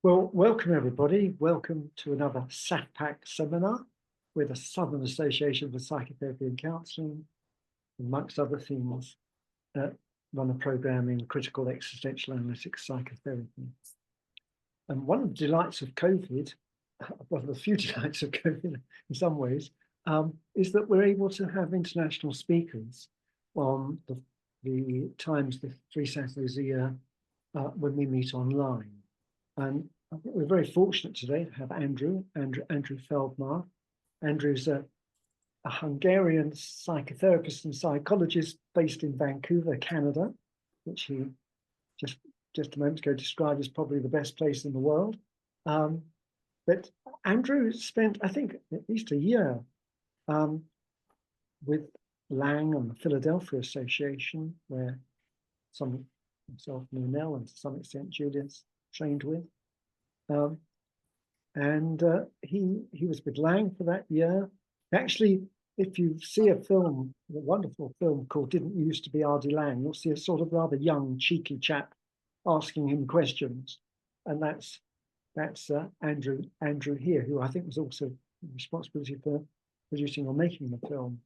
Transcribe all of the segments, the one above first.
Well, welcome everybody. Welcome to another SAFPAC seminar with the Southern Association for Psychotherapy and Counselling, amongst other things, run a program in critical existential analytics psychotherapy. And one of the delights of COVID, one of the few delights of COVID in some ways, is that we're able to have international speakers on the times, the 3 Saturdays a year when we meet online. And I think we're very fortunate today to have Andrew Feldmár. Andrew's a Hungarian psychotherapist and psychologist based in Vancouver, Canada, which he just a moment ago described as probably the best place in the world. But Andrew spent, I think, at least a year with Laing and the Philadelphia Association, where himself, Nell, and to some extent Julian's trained with. He was with Laing for that year. Actually, if you see a film, a wonderful film called Didn't You Used to Be R.D. Laing, you'll see a sort of rather young, cheeky chap asking him questions. And that's Andrew here, who I think was also responsibility for producing or making the film.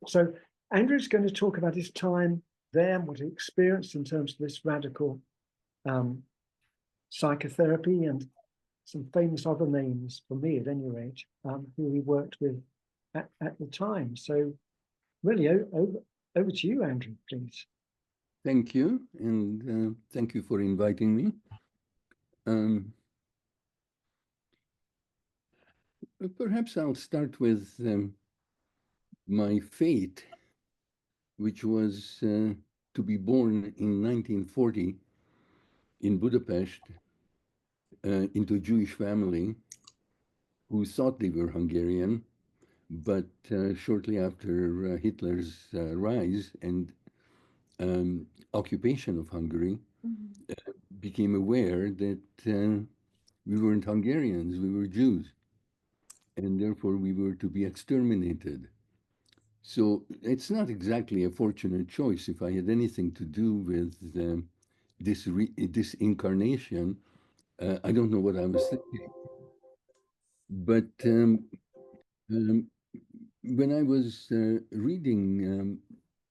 So Andrew's going to talk about his time there and what he experienced in terms of this radical psychotherapy, and some famous other names, for me at any rate, who he worked with at the time. So really, over to you, Andrew, please. Thank you, and thank you for inviting me. Perhaps I'll start with my fate, which was to be born in 1940 in Budapest into a Jewish family who thought they were Hungarian, but shortly after Hitler's rise and occupation of Hungary, became aware that we weren't Hungarians, we were Jews, and therefore we were to be exterminated. So it's not exactly a fortunate choice. If I had anything to do with this incarnation, I don't know what I was thinking. But when I was reading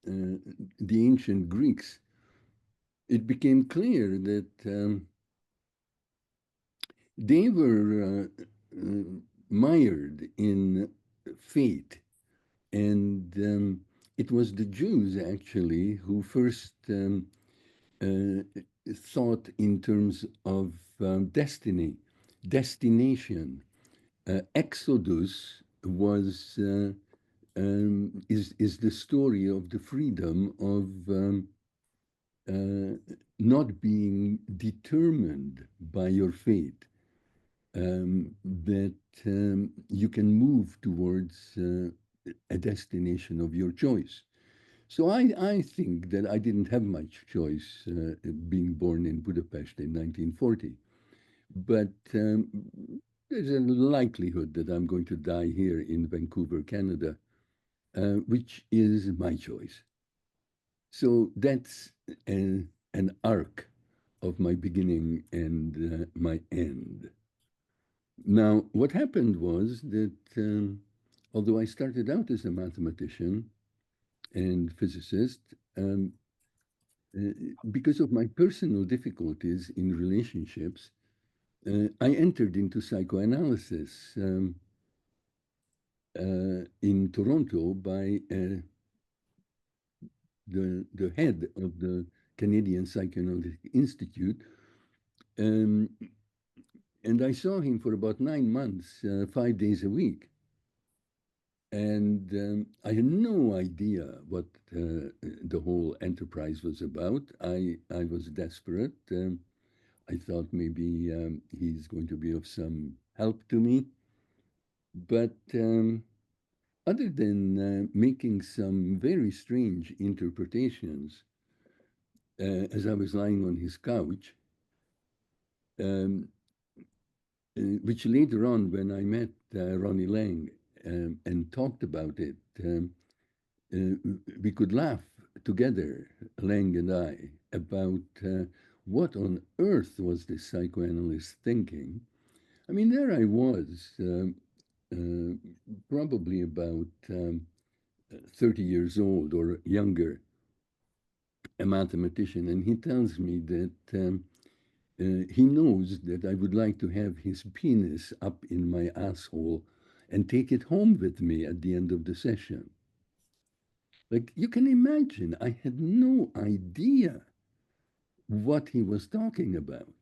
the ancient Greeks, it became clear that they were mired in fate. And it was the Jews, actually, who first thought in terms of destiny, destination. Exodus is the story of the freedom of not being determined by your fate, that you can move towards a destination of your choice. So I think that I didn't have much choice being born in Budapest in 1940. But there's a likelihood that I'm going to die here in Vancouver, Canada, which is my choice. So that's an arc of my beginning and my end. Now, what happened was that although I started out as a mathematician and physicist, because of my personal difficulties in relationships, I entered into psychoanalysis in Toronto by the head of the Canadian Psychoanalytic Institute. And I saw him for about 9 months, 5 days a week. And I had no idea what the whole enterprise was about. I was desperate. I thought maybe he's going to be of some help to me. But other than making some very strange interpretations as I was lying on his couch, which later on, when I met Ronnie Laing and talked about it, we could laugh together, Laing and I, about what on earth was this psychoanalyst thinking? I mean, there I was, probably about 30 years old or younger, a mathematician, and he tells me that he knows that I would like to have his penis up in my asshole and take it home with me at the end of the session. Like, you can imagine, I had no idea what he was talking about.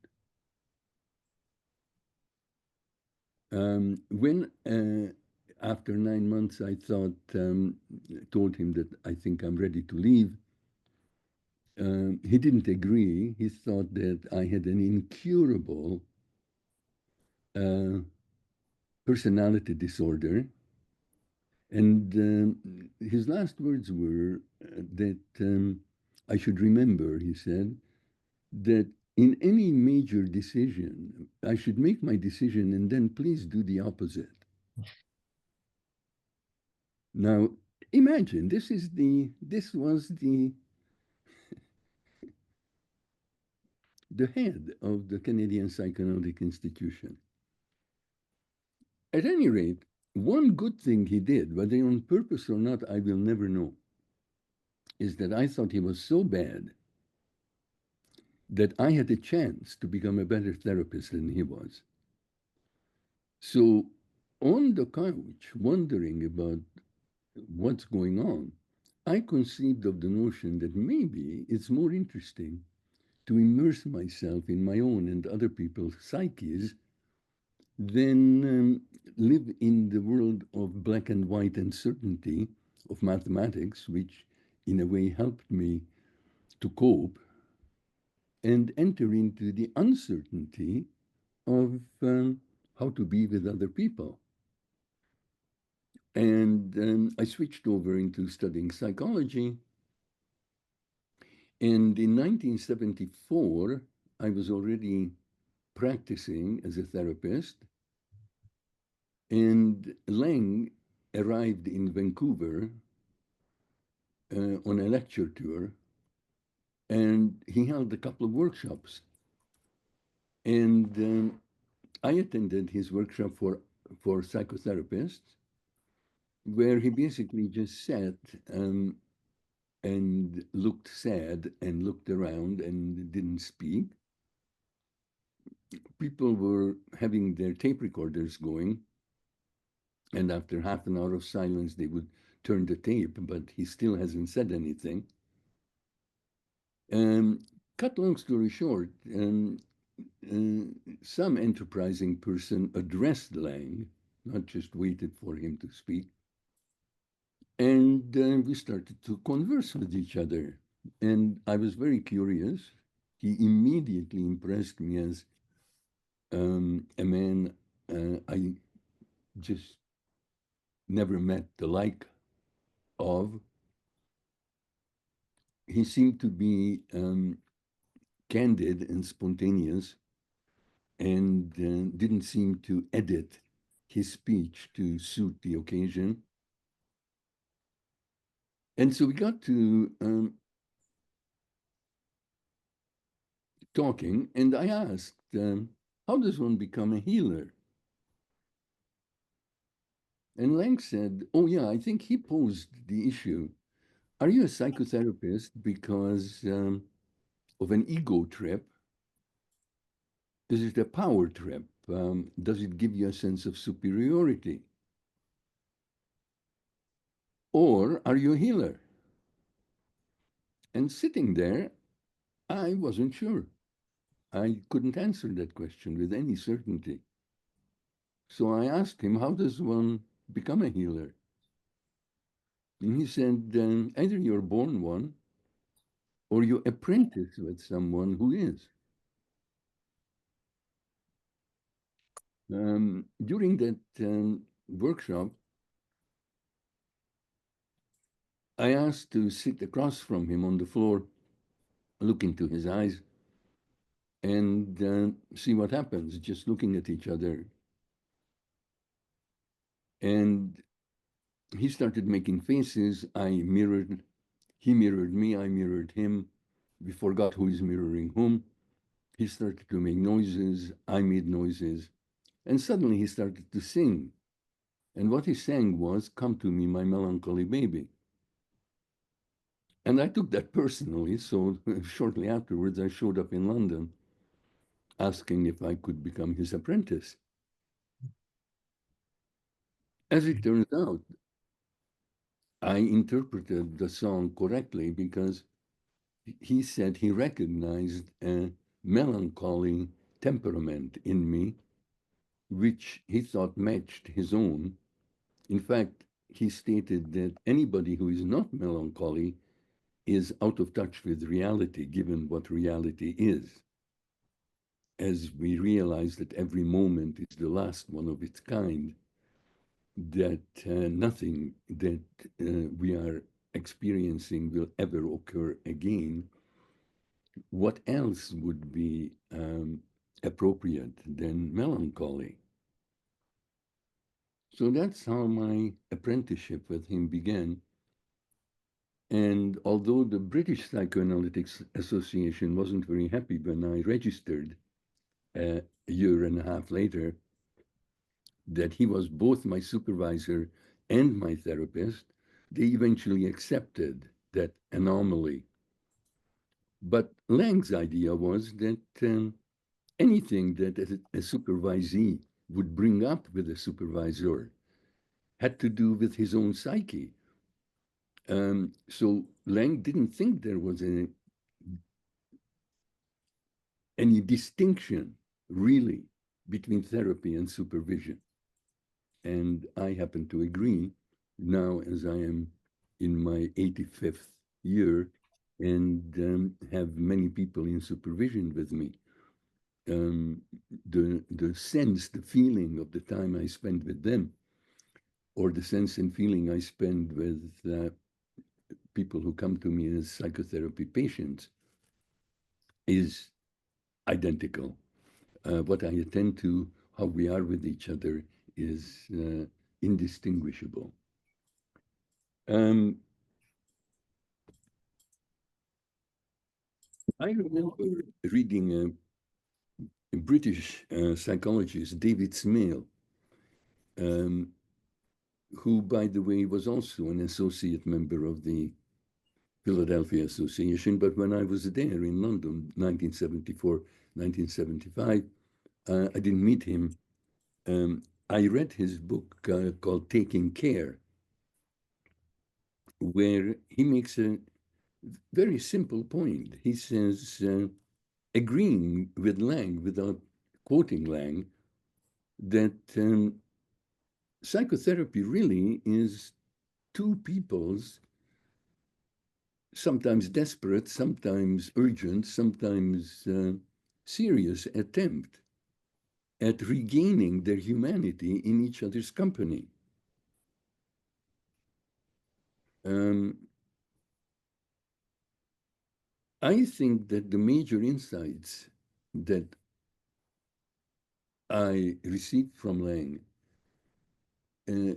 When after 9 months I told him that I think I'm ready to leave, he didn't agree. He thought that I had an incurable personality disorder. And his last words were that I should remember, he said, that in any major decision, I should make my decision and then please do the opposite. Now, imagine this was the head of the Canadian Psychoanalytic Institution. At any rate, one good thing he did, whether on purpose or not, I will never know, is that I thought he was so bad that I had a chance to become a better therapist than he was. So on the couch, wondering about what's going on, I conceived of the notion that maybe it's more interesting to immerse myself in my own and other people's psyches than live in the world of black and white uncertainty of mathematics, which in a way helped me to cope, and enter into the uncertainty of how to be with other people. And I switched over into studying psychology. And in 1974, I was already practicing as a therapist. And Laing arrived in Vancouver on a lecture tour, and he held a couple of workshops. And I attended his workshop for psychotherapists, where he basically just sat and looked sad and looked around and didn't speak. People were having their tape recorders going, and after half an hour of silence, they would turn the tape, but he still hasn't said anything. Cut long story short, some enterprising person addressed Laing, not just waited for him to speak. And we started to converse with each other. And I was very curious. He immediately impressed me as a man I just never met the like of. He seemed to be candid and spontaneous, and didn't seem to edit his speech to suit the occasion. And so we got to talking, and I asked, how does one become a healer? And Lang said, oh yeah, I think he posed the issue. Are you a psychotherapist because of an ego trip? Is it a power trip? Does it give you a sense of superiority? Or are you a healer? And sitting there, I wasn't sure. I couldn't answer that question with any certainty. So I asked him, how does one become a healer? And he said, either you're born one or you apprentice with someone who is. During that workshop, I asked to sit across from him on the floor, look into his eyes, and see what happens, just looking at each other. And he started making faces. He mirrored me, I mirrored him. We forgot who is mirroring whom. He started to make noises, I made noises, and suddenly he started to sing. And what he sang was, "Come to me, my melancholy baby." And I took that personally, so shortly afterwards I showed up in London asking if I could become his apprentice. As it turns out, I interpreted the song correctly because he said he recognized a melancholy temperament in me, which he thought matched his own. In fact, he stated that anybody who is not melancholy is out of touch with reality, given what reality is. As we realize that every moment is the last one of its kind, that nothing that we are experiencing will ever occur again, what else would be appropriate than melancholy? So that's how my apprenticeship with him began. And although the British Psychoanalytic Association wasn't very happy when I registered a year and a half later, that he was both my supervisor and my therapist, they eventually accepted that anomaly. But Lang's idea was that anything that a supervisee would bring up with a supervisor had to do with his own psyche. So Lang didn't think there was any distinction really between therapy and supervision. And I happen to agree now, as I am in my 85th year and have many people in supervision with me. The sense, the feeling of the time I spend with them, or the sense and feeling I spend with people who come to me as psychotherapy patients, is identical. What I attend to, how we are with each other, is indistinguishable. I remember reading a British psychologist, David Smale, who, by the way, was also an associate member of the Philadelphia Association. But when I was there in London, 1974, 1975, I didn't meet him. I read his book called Taking Care, where he makes a very simple point. He says, agreeing with Lang, without quoting Lang, that psychotherapy really is two people's sometimes desperate, sometimes urgent, sometimes serious attempt at regaining their humanity in each other's company. I think that the major insights that I received from Lang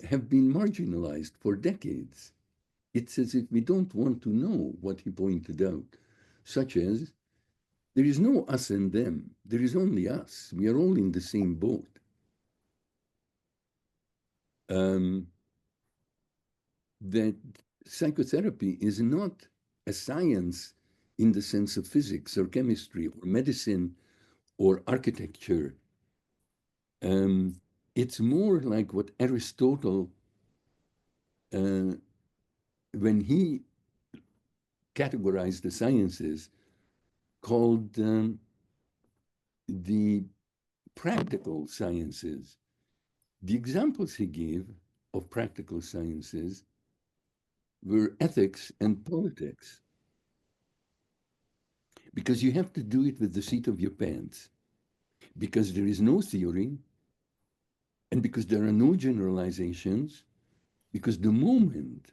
have been marginalized for decades. It's as if we don't want to know what he pointed out, such as there is no us and them, there is only us. We are all in the same boat. That psychotherapy is not a science in the sense of physics or chemistry or medicine or architecture. It's more like what Aristotle, when he categorized the sciences, called the practical sciences. The examples he gave of practical sciences were ethics and politics, because you have to do it with the seat of your pants, because there is no theory, and because there are no generalizations, because the moment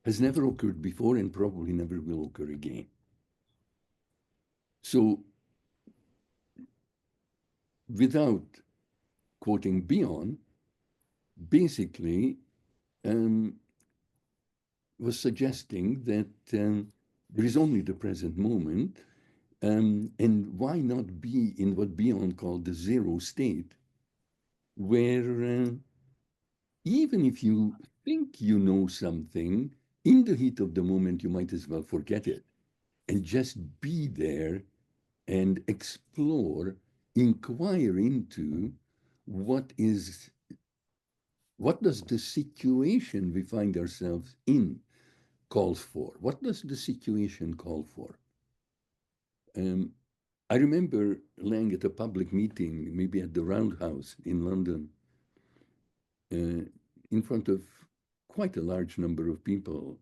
has never occurred before and probably never will occur again. So, without quoting Bion, basically was suggesting that there is only the present moment, And why not be in what Bion called the zero state, where even if you think you know something, in the heat of the moment, you might as well forget it and just be there and explore, inquire into what does the situation we find ourselves in calls for? What does the situation call for? I remember Laing at a public meeting, maybe at the Roundhouse in London, in front of quite a large number of people,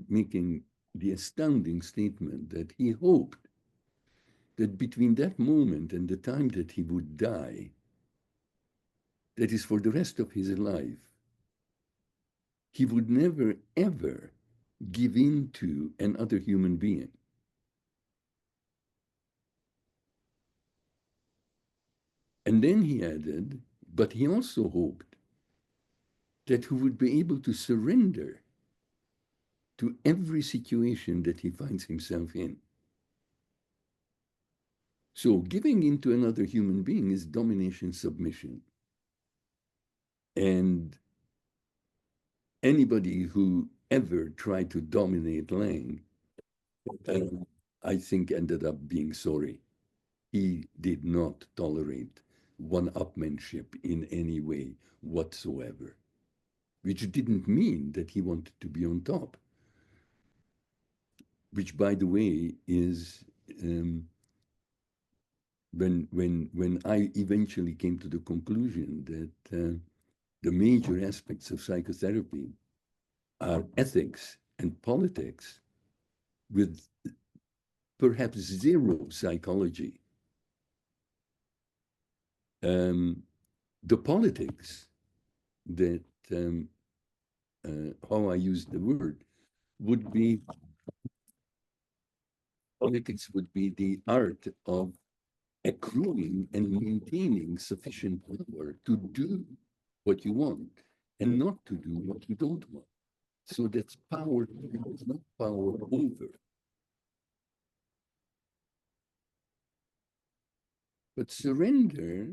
making the astounding statement that he hoped that between that moment and the time that he would die, that is for the rest of his life, he would never, ever give in to another human being. And then he added, but he also hoped that he would be able to surrender to every situation that he finds himself in. So giving into another human being is domination submission. And anybody who ever tried to dominate Laing, I think ended up being sorry. He did not tolerate one-upmanship in any way whatsoever, which didn't mean that he wanted to be on top, which, by the way, is when I eventually came to the conclusion that the major aspects of psychotherapy are ethics and politics with perhaps zero psychology. The politics that, how I use the word, would be, politics would be the art of accruing and maintaining sufficient power to do what you want and not to do what you don't want. So that's power, not power over. But surrender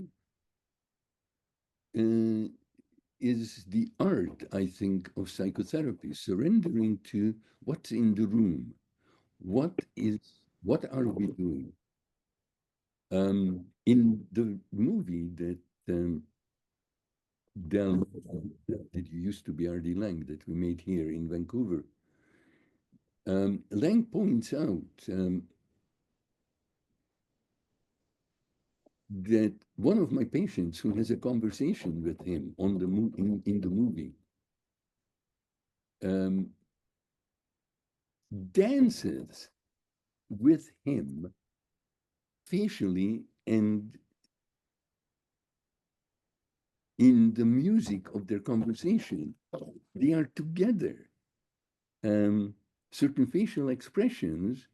is the art, I think, of psychotherapy, surrendering to what's in the room. What are we doing? In the movie that that used to be R.D. Laing that we made here in Vancouver, Laing points out that one of my patients who has a conversation with him on the in the movie dances with him facially and in the music of their conversation. They are together. Certain facial expressions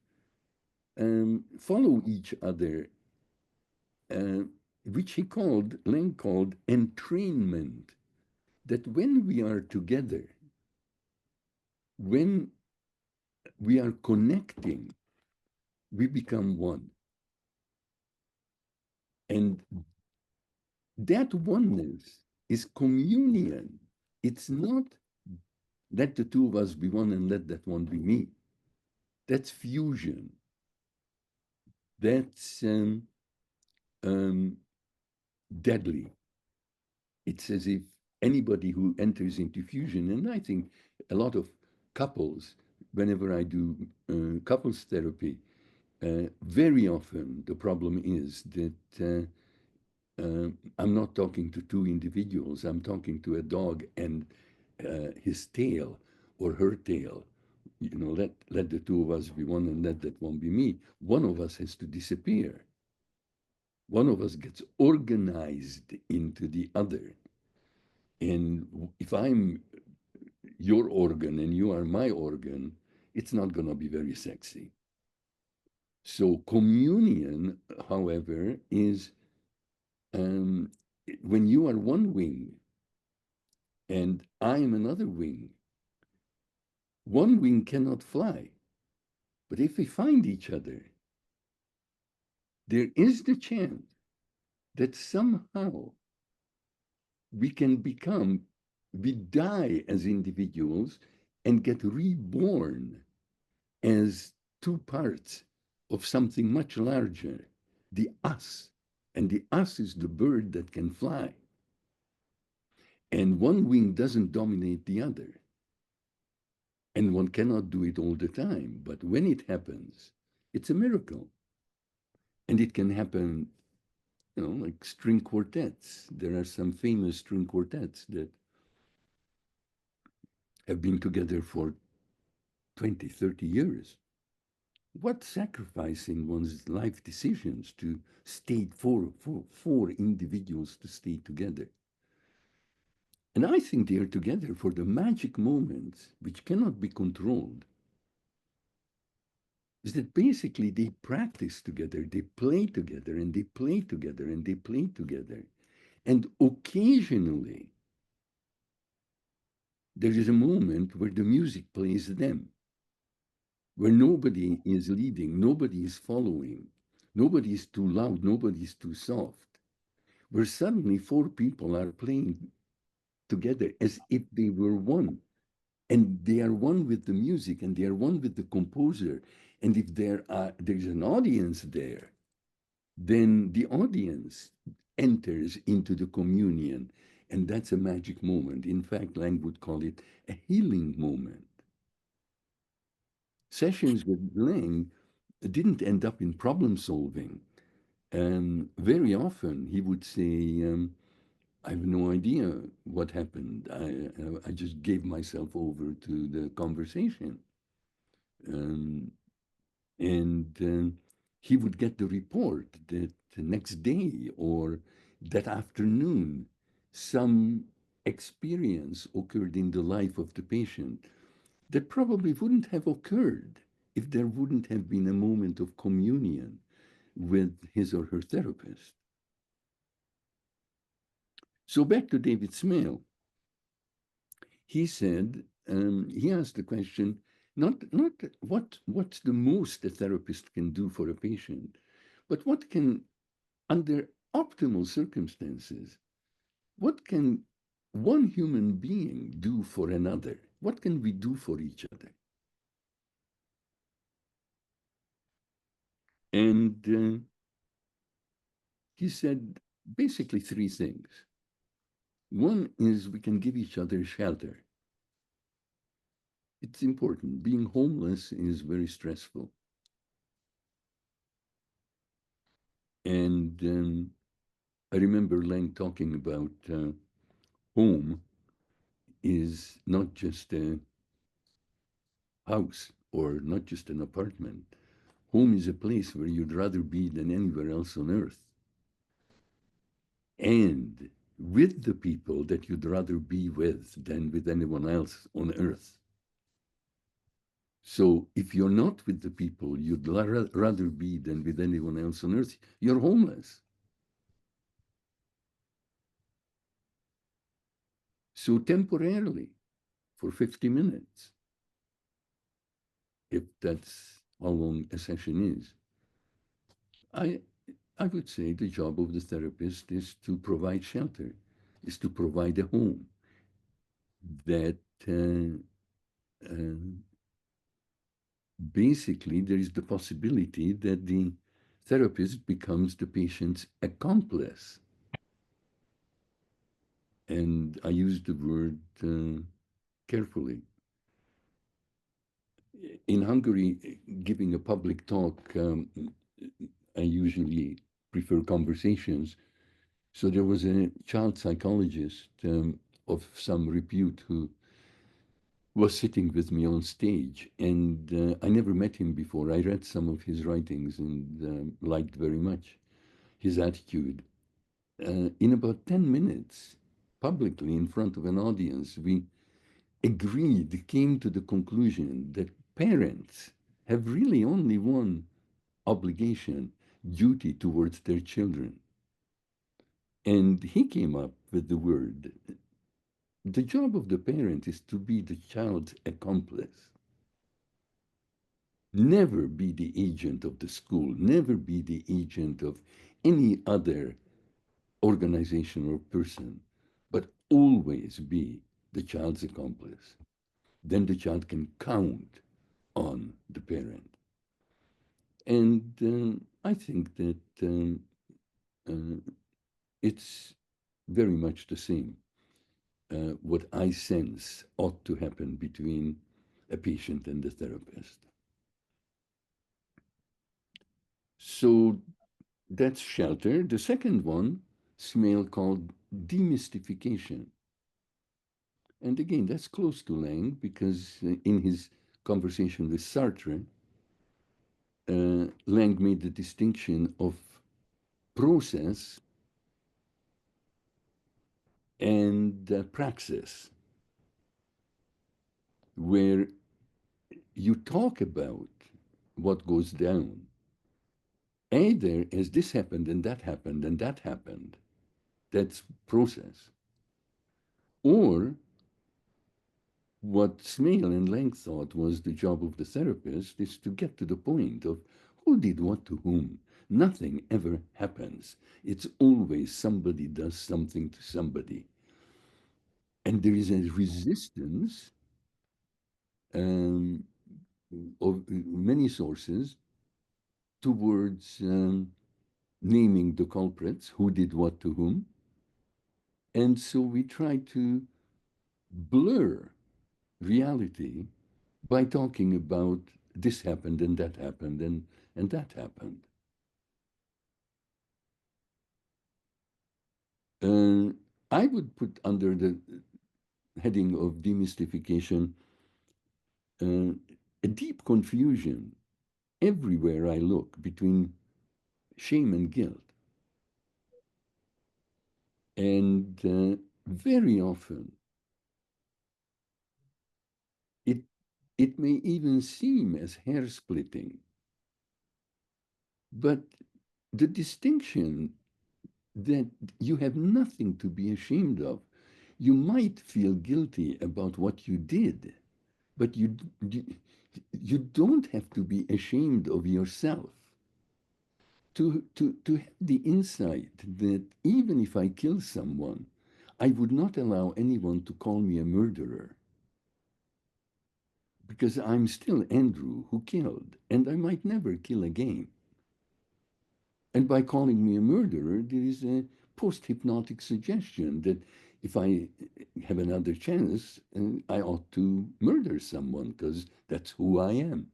follow each other, which Laing called entrainment. That when we are together, when we are connecting, we become one. And that oneness is communion. It's not let the two of us be one and let that one be me. That's fusion. That's deadly. It's as if anybody who enters into fusion, and I think a lot of couples, whenever I do couples therapy, very often the problem is that I'm not talking to two individuals. I'm talking to a dog and his tail or her tail. You know, let the two of us be one and let that one be me. One of us has to disappear. One of us gets organized into the other. And if I'm your organ and you are my organ, it's not going to be very sexy. So communion, however, is when you are one wing and I am another wing, one wing cannot fly. But if we find each other, there is the chance that somehow we can become, we die as individuals and get reborn as two parts of something much larger, the us. And the us is the bird that can fly. And one wing doesn't dominate the other. And one cannot do it all the time. But when it happens, it's a miracle. And it can happen, like string quartets. There are some famous string quartets that have been together for 20, 30 years. What sacrifice in one's life decisions to stay for individuals to stay together. And I think they are together for the magic moments which cannot be controlled. Is that basically they practice together, they play together, and they play together, and they play together. And occasionally, there is a moment where the music plays them, where nobody is leading, nobody is following, nobody is too loud, nobody is too soft, where suddenly four people are playing together as if they were one. And they are one with the music, and they are one with the composer. And if there's an audience there, then the audience enters into the communion. And that's a magic moment. In fact, Laing would call it a healing moment. Sessions with Laing didn't end up in problem solving. And very often he would say, I have no idea what happened. I just gave myself over to the conversation. Um, and he would get the report that the next day or that afternoon, some experience occurred in the life of the patient that probably wouldn't have occurred if there wouldn't have been a moment of communion with his or her therapist. So back to David Smale. He said, he asked the question, not what's the most a therapist can do for a patient, but what can, under optimal circumstances, what can one human being do for another? What can we do for each other? And he said basically three things. One is we can give each other shelter. It's important. Being homeless is very stressful. And I remember Laing talking about home is not just a house or not just an apartment. Home is a place where you'd rather be than anywhere else on earth. And with the people that you'd rather be with than with anyone else on earth. So if you're not with the people you'd rather be than with anyone else on earth, you're homeless. So temporarily, for 50 minutes, if that's how long a session is, I would say the job of the therapist is to provide shelter, is to provide a home that basically there is the possibility that the therapist becomes the patient's accomplice. And I use the word carefully. In Hungary, giving a public talk, I usually prefer conversations. So there was a child psychologist of some repute who was sitting with me on stage, and I never met him before. I read some of his writings and liked very much his attitude. In about 10 minutes, publicly in front of an audience, we agreed, came to the conclusion that parents have really only one obligation, duty towards their children. And he came up with the word, the job of the parent is to be the child's accomplice, Never be the agent of the school, never be the agent of any other organization or person, but always be the child's accomplice. Then the child can count on the parent. And I think that it's very much the same. What I sense ought to happen between a patient and the therapist. So that's shelter. The second one, Smale called demystification. And again, that's close to Laing because in his conversation with Sartre, Laing made the distinction of process and praxis, where you talk about what goes down, either as this happened and that happened and that happened, that's process, or what Smale and Lang thought was the job of the therapist is to get to the point of who did what to whom. Nothing ever happens. It's always somebody does something to somebody. And there is a resistance um, of many sources towards naming the culprits, who did what to whom. And so we try to blur reality by talking about this happened and that happened and that happened. Uh, I would put under the heading of demystification uh, a deep confusion everywhere I look between shame and guilt. And very often it, it may even seem as hair splitting, but the distinction that you have nothing to be ashamed of. You might feel guilty about what you did, but you don't have to be ashamed of yourself. To have the insight that even if I kill someone, I would not allow anyone to call me a murderer because I'm still Andrew who killed, and I might never kill again. And by calling me a murderer, there is a post-hypnotic suggestion that if I have another chance, I ought to murder someone because that's who I am.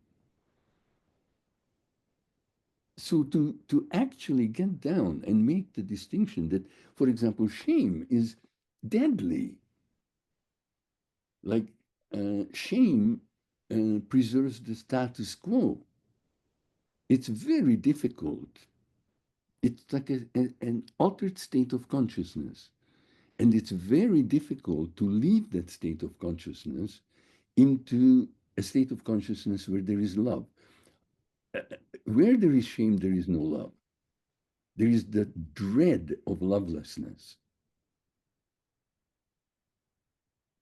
So to actually get down and make the distinction that, for example, shame is deadly. Like shame preserves the status quo. It's very difficult. It's like an altered state of consciousness. And it's very difficult to leave that state of consciousness into a state of consciousness where there is love. Where there is shame, there is no love. There is the dread of lovelessness.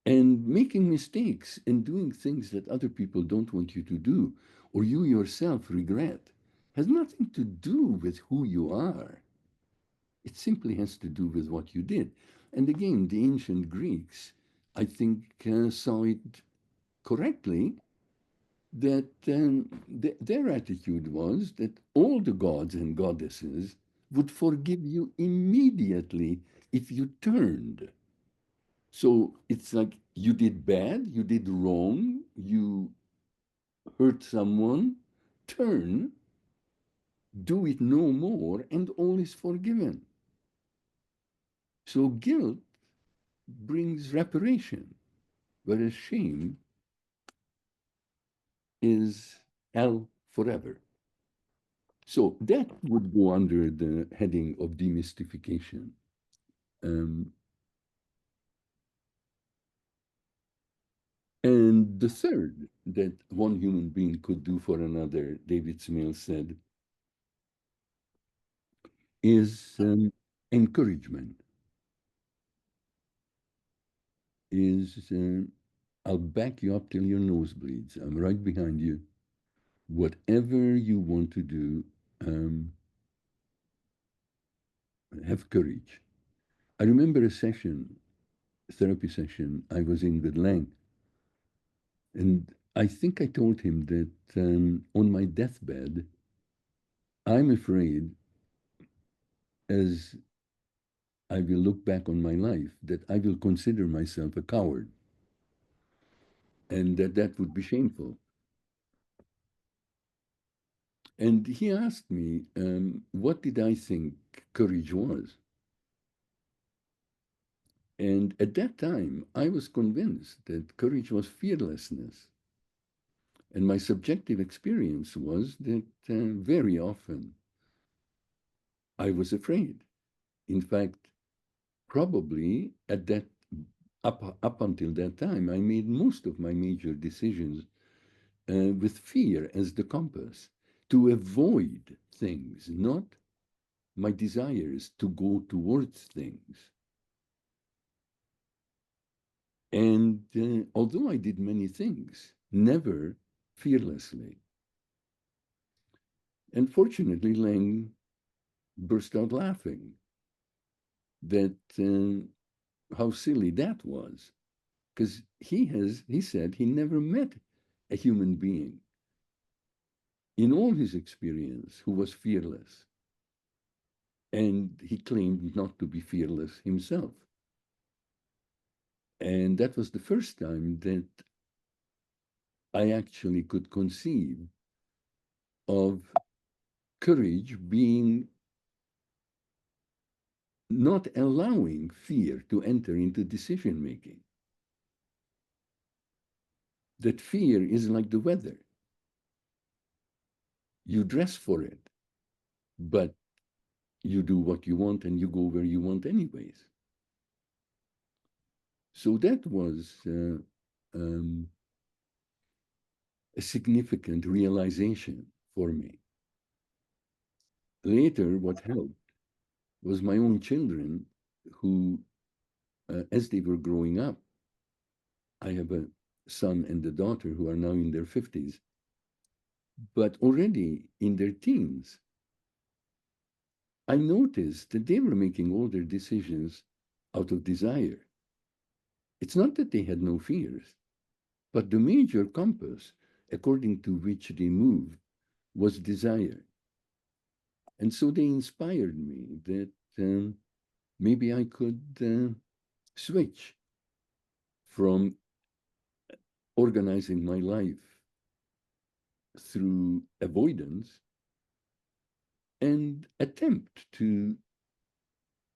And making mistakes and doing things that other people don't want you to do, or you yourself regret, has nothing to do with who you are. It simply has to do with what you did. And again, the ancient Greeks, I think, saw it correctly that their attitude was that all the gods and goddesses would forgive you immediately if you turned. So it's like you did bad, you did wrong, you hurt someone, turn, do it no more, and all is forgiven. So guilt brings reparation, whereas shame is hell forever. So that would go under the heading of demystification. Um, and the third that one human being could do for another, David Smale said, is encouragement, is I'll back you up till your nose bleeds. I'm right behind you. whatever you want to do, um, have courage. I remember a therapy session I was in with Laing, and I think I told him that on my deathbed, I'm afraid, as I will look back on my life, that I will consider myself a coward, and that would be shameful. And he asked me, what did I think courage was? And at that time, I was convinced that courage was fearlessness. And my subjective experience was that very often I was afraid. In fact, probably up until that time, I made most of my major decisions with fear as the compass, to avoid things, not my desires to go towards things. And although I did many things, never fearlessly. And fortunately, Lang burst out laughing that how silly that was, because he said he never met a human being in all his experience who was fearless. And he claimed not to be fearless himself. And that was the first time that I actually could conceive of courage being not allowing fear to enter into decision making. That fear is like the weather. You dress for it, but you do what you want and you go where you want anyways. So that was a significant realization for me. Later, what helped was my own children who, as they were growing up, I have a son and a daughter who are now in their 50s, but already in their teens, I noticed that they were making all their decisions out of desire. It's not that they had no fears, but the major compass according to which they moved was desire. And so they inspired me that maybe I could switch from organizing my life through avoidance and attempt to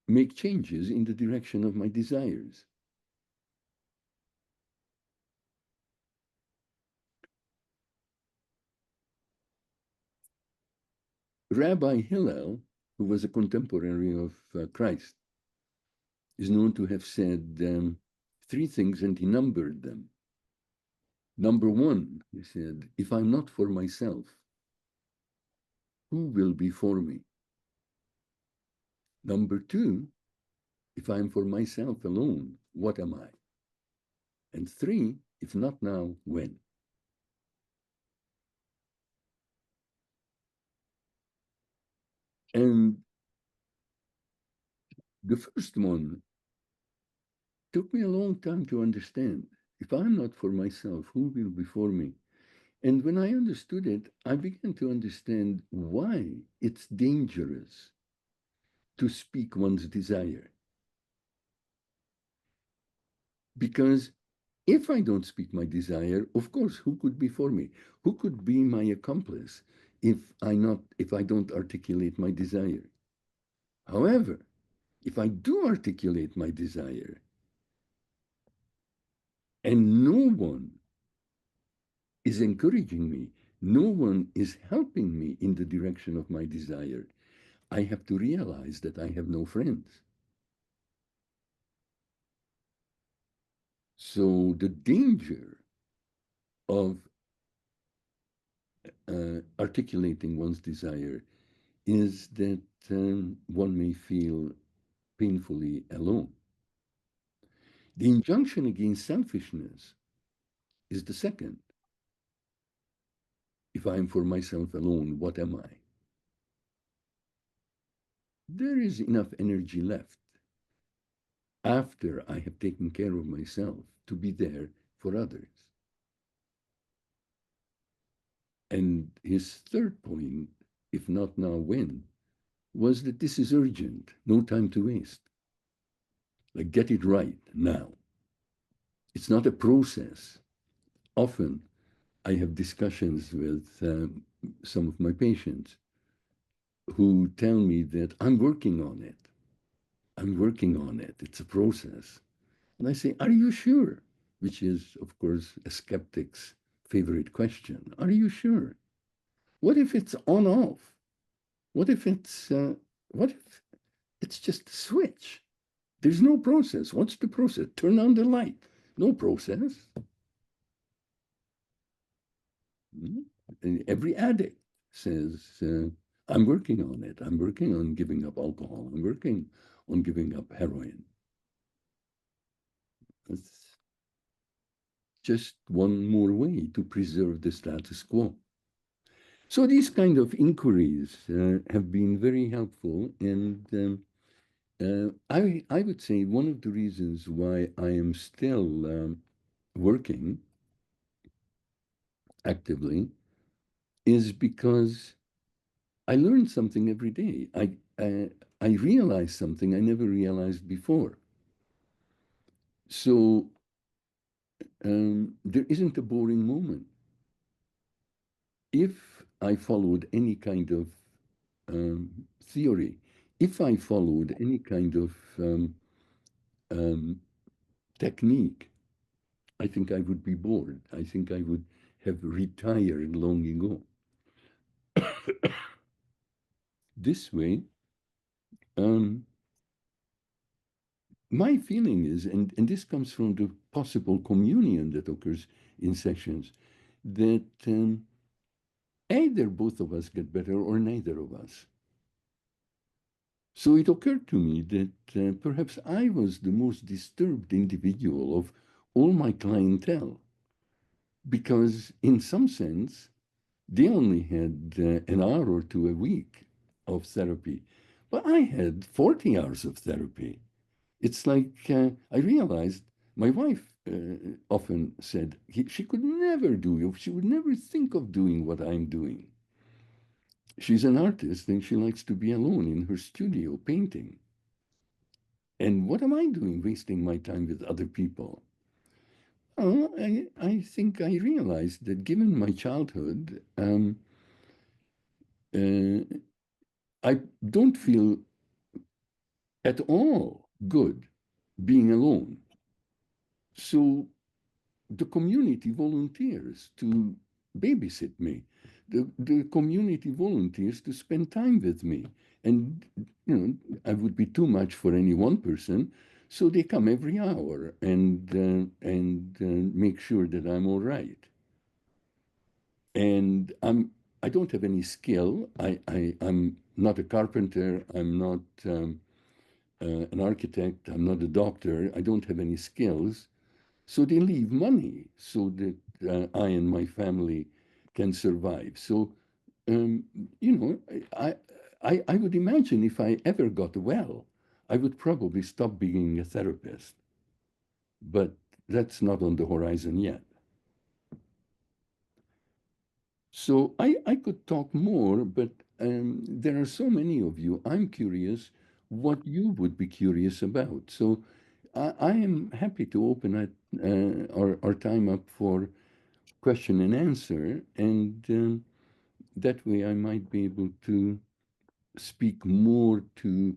make changes in the direction of my desires. Rabbi Hillel, who was a contemporary of Christ, is known to have said three things, and he numbered them. Number one, he said, if I'm not for myself, who will be for me? Number two, if I'm for myself alone, what am I? And three, if not now, when? And the first one took me a long time to understand. If I'm not for myself, who will be for me? And when I understood it, I began to understand why it's dangerous to speak one's desire. Because if I don't speak my desire, of course, who could be for me? Who could be my accomplice if I don't articulate my desire? However, if I do articulate my desire and no one is encouraging me, no one is helping me in the direction of my desire, I have to realize that I have no friends. So the danger of articulating one's desire is that one may feel painfully alone. The injunction against selfishness is the second. If I am for myself alone, what am I? There is enough energy left after I have taken care of myself to be there for others. And his third point, if not now, when, was that this is urgent, no time to waste. Like, get it right now. It's not a process. Often I have discussions with some of my patients who tell me that I'm working on it. I'm working on it. It's a process. And I say, are you sure? Which is, of course, a skeptic's favorite question. Are you sure? What if it's on off? What if it's just a switch? There's no process. What's the process? Turn on the light. No process. And every addict says, I'm working on it. I'm working on giving up alcohol. I'm working on giving up heroin. It's just one more way to preserve the status quo. So these kind of inquiries have been very helpful. And I would say one of the reasons why I am still working actively is because I learn something every day. I realize something I never realized before. So there isn't a boring moment. If I followed any kind of theory, if I followed any kind of um, technique, I think I would be bored. I think I would have retired long ago. This way, my feeling is, and this comes from the possible communion that occurs in sessions, that either both of us get better or neither of us. So it occurred to me that perhaps I was the most disturbed individual of all my clientele, because in some sense, they only had an hour or two a week of therapy, but I had 40 hours of therapy. It's like I realized my wife often said she could never do, she would never think of doing what I'm doing. She's an artist and she likes to be alone in her studio painting. And what am I doing wasting my time with other people? Oh, I think I realized that given my childhood, I don't feel at all good being alone. So the community volunteers to babysit me. The community volunteers to spend time with me. And, I would be too much for any one person. So they come every hour and make sure that I'm all right. And I don't have any skill. I'm not a carpenter. I'm not an architect. I'm not a doctor. I don't have any skills. So they leave money so that I and my family can survive. So, um, you know, I would imagine if I ever got well, I would probably stop being a therapist. But that's not on the horizon yet. So I could talk more, but there are so many of you. I'm curious what you would be curious about. So I am happy to open our time up for question and answer, and that way I might be able to speak more to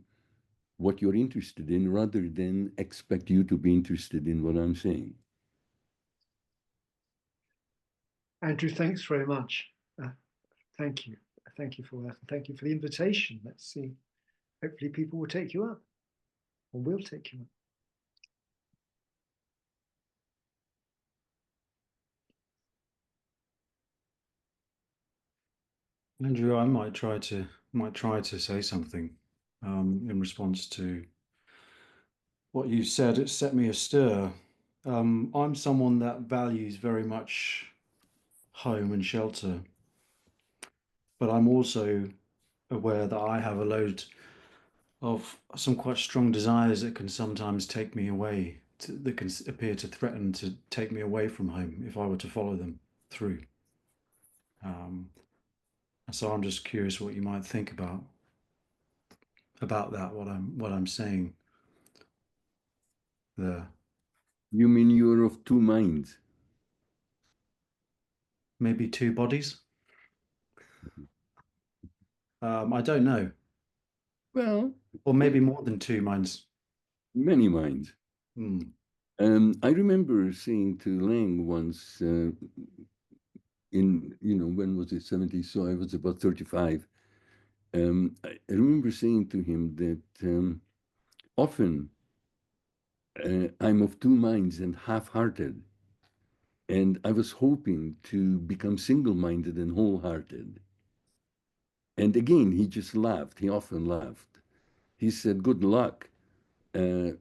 what you're interested in rather than expect you to be interested in what I'm saying. Andrew, thanks very much. Thank you. Thank you for that. Thank you for the invitation. Let's see. Hopefully people will take you up, or will take you up. Andrew, I might try to say something in response to what you said. It set me astir. I'm someone that values very much home and shelter, but I'm also aware that I have a load of some quite strong desires that can sometimes take me away, that can appear to threaten to take me away from home if I were to follow them through. And so I'm just curious what you might think about that, what I'm saying there. You mean you're of two minds? Maybe two bodies? I don't know. Well, Or maybe more than two minds. many minds. Hmm. I remember saying to Laing once, when was it, 70s? So I was about 35. I remember saying to him that often I'm of two minds and half-hearted. And I was hoping to become single-minded and wholehearted. And again, he just laughed. He often laughed. He said, good luck. Uh,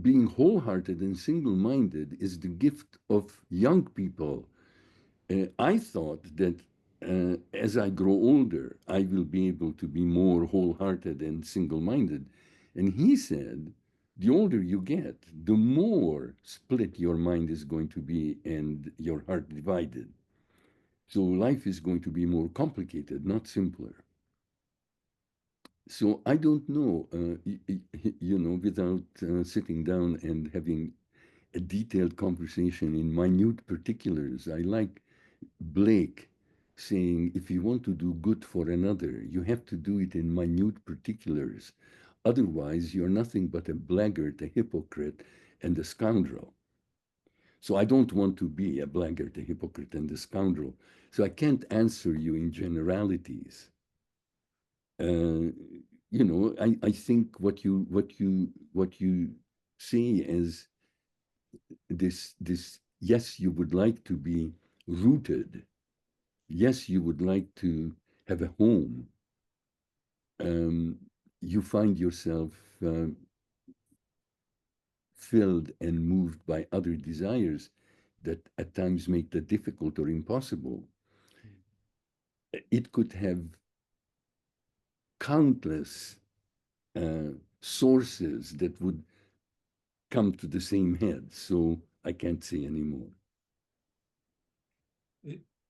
being wholehearted and single-minded is the gift of young people. I thought that as I grow older, I will be able to be more wholehearted and single-minded. And he said, the older you get, the more split your mind is going to be and your heart divided. So life is going to be more complicated, not simpler. So I don't know, without sitting down and having a detailed conversation in minute particulars. I like Blake saying, if you want to do good for another, you have to do it in minute particulars. Otherwise, you're nothing but a blackguard, a hypocrite, and a scoundrel. So I don't want to be a blackguard, a hypocrite, and a scoundrel. So I can't answer you in generalities. I think what you say as this, yes, you would like to be rooted. Yes, you would like to have a home. You find yourself filled and moved by other desires that at times make that difficult or impossible. It could have countless sources that would come to the same head. So I can't say anymore.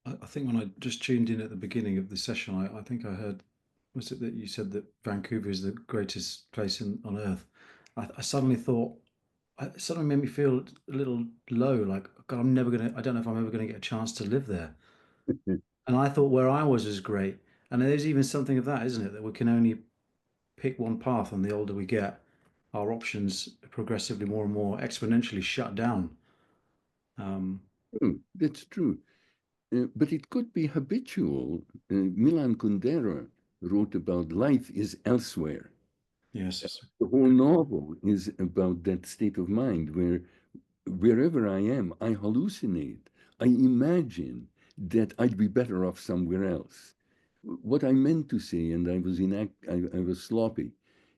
I think when I just tuned in at the beginning of the session, I think I heard, was it that you said that Vancouver is the greatest place on earth? I suddenly thought, it suddenly made me feel a little low, like, God, I don't know if I'm ever going to get a chance to live there. And I thought where I was great. And there's even something of that, isn't it? That we can only pick one path, and the older we get, our options progressively more and more exponentially shut down. That's true. But it could be habitual. Milan Kundera wrote about life is elsewhere. Yes. The whole novel is about that state of mind where wherever I am, I hallucinate. I imagine that I'd be better off somewhere else. What I meant to say, and I was sloppy,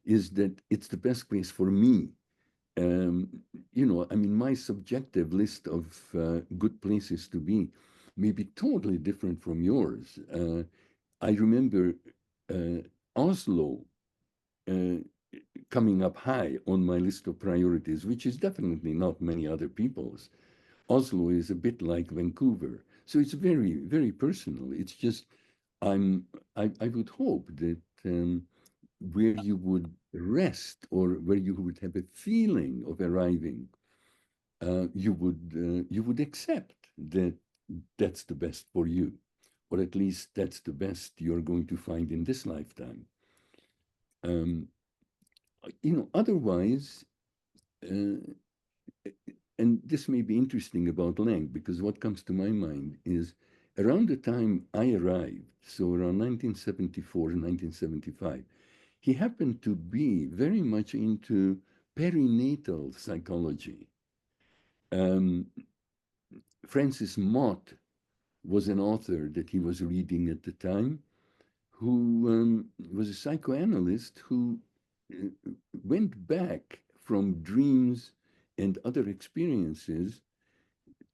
is that it's the best place for me. My subjective list of good places to be may be totally different from yours. I remember Oslo uh, coming up high on my list of priorities, which is definitely not many other people's. Oslo is a bit like Vancouver. So it's very, very personal. It's just, I would hope that where you would rest or where you would have a feeling of arriving, you would accept that that's the best for you, or at least that's the best you're going to find in this lifetime. Otherwise, and this may be interesting about Laing, because what comes to my mind is around the time I arrived, so around 1974 and 1975, he happened to be very much into perinatal psychology. Francis Mott was an author that he was reading at the time, who was a psychoanalyst who uh, went back from dreams and other experiences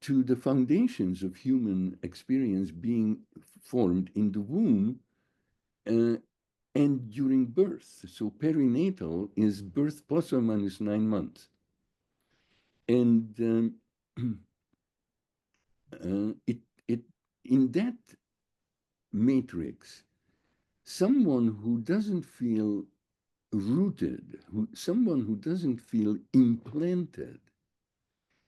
to the foundations of human experience being formed in the womb and during birth. So perinatal is birth plus or minus 9 months. And it in that matrix, someone who doesn't feel rooted, someone who doesn't feel implanted,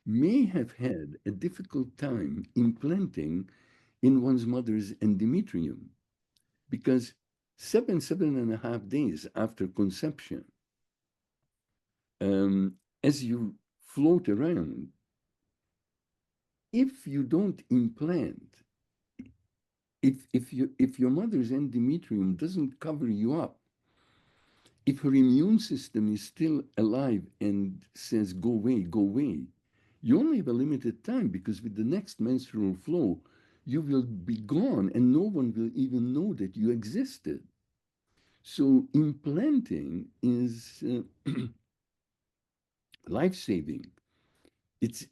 may have had a difficult time implanting in one's mother's endometrium, because 7.5 days after conception, as you float around, if you don't implant, if your mother's endometrium doesn't cover you up, if her immune system is still alive and says, go away, you only have a limited time, because with the next menstrual flow, you will be gone and no one will even know that you existed. So implanting is life-saving. It's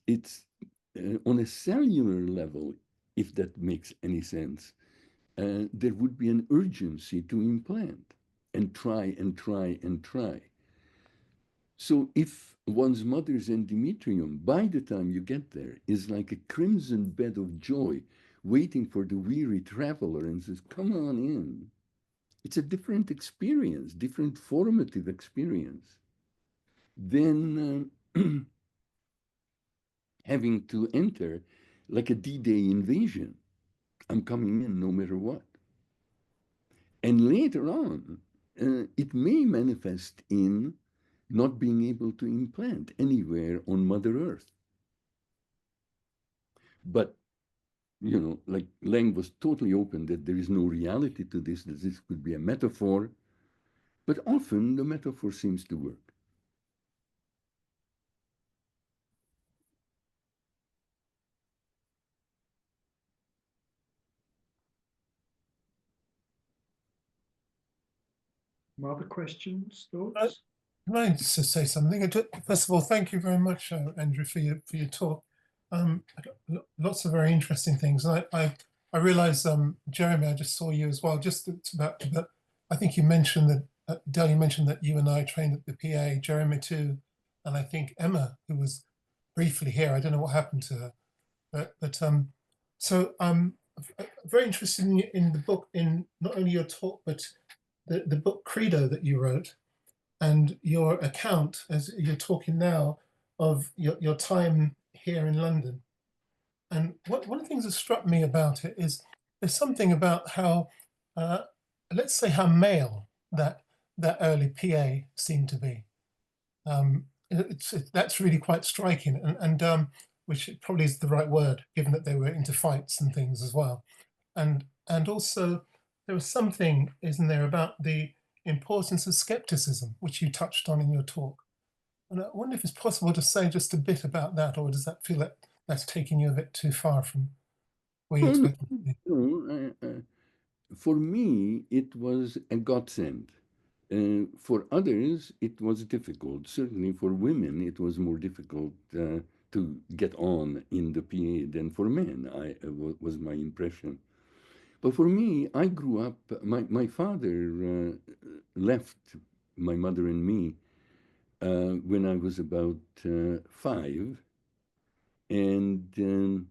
on a cellular level, if that makes any sense, there would be an urgency to implant and try and try and try. So if one's mother's endometrium, by the time you get there, is like a crimson bed of joy, waiting for the weary traveler and says, come on in, it's a different experience, different formative experience than having to enter like a D-Day invasion. I'm coming in no matter what. And later on, it may manifest in not being able to implant anywhere on Mother Earth. But, you know, like Laing was totally open that there is no reality to this, that this could be a metaphor, but often the metaphor seems to work. Other questions, thoughts? Can I just say something? First of all, thank you very much, Andrew, for your talk. Lots of very interesting things. And I realize, Jeremy, I just saw you as well. Just about, I think you mentioned that, Del, you mentioned that you and I trained at the PA, Jeremy too, and I think Emma, who was briefly here. I don't know what happened to her, but so I'm very interested in the book, in not only your talk, but the book Credo that you wrote, and your account, as you're talking now, of your time here in London. And one of the things that struck me about it is there's something about how, let's say, how male that early PA seemed to be. That's really quite striking, and which probably is the right word, given that they were into fights and things as well. And also there was something, isn't there, about the importance of skepticism, which you touched on in your talk. And I wonder if it's possible to say just a bit about that, or does that feel that that's taking you a bit too far from where you expected to be? No, for me, it was a godsend. For others, it was difficult. Certainly for women, it was more difficult to get on in the PA than for men, was my impression. But for me, I grew up, my father left my mother and me when I was about 5. And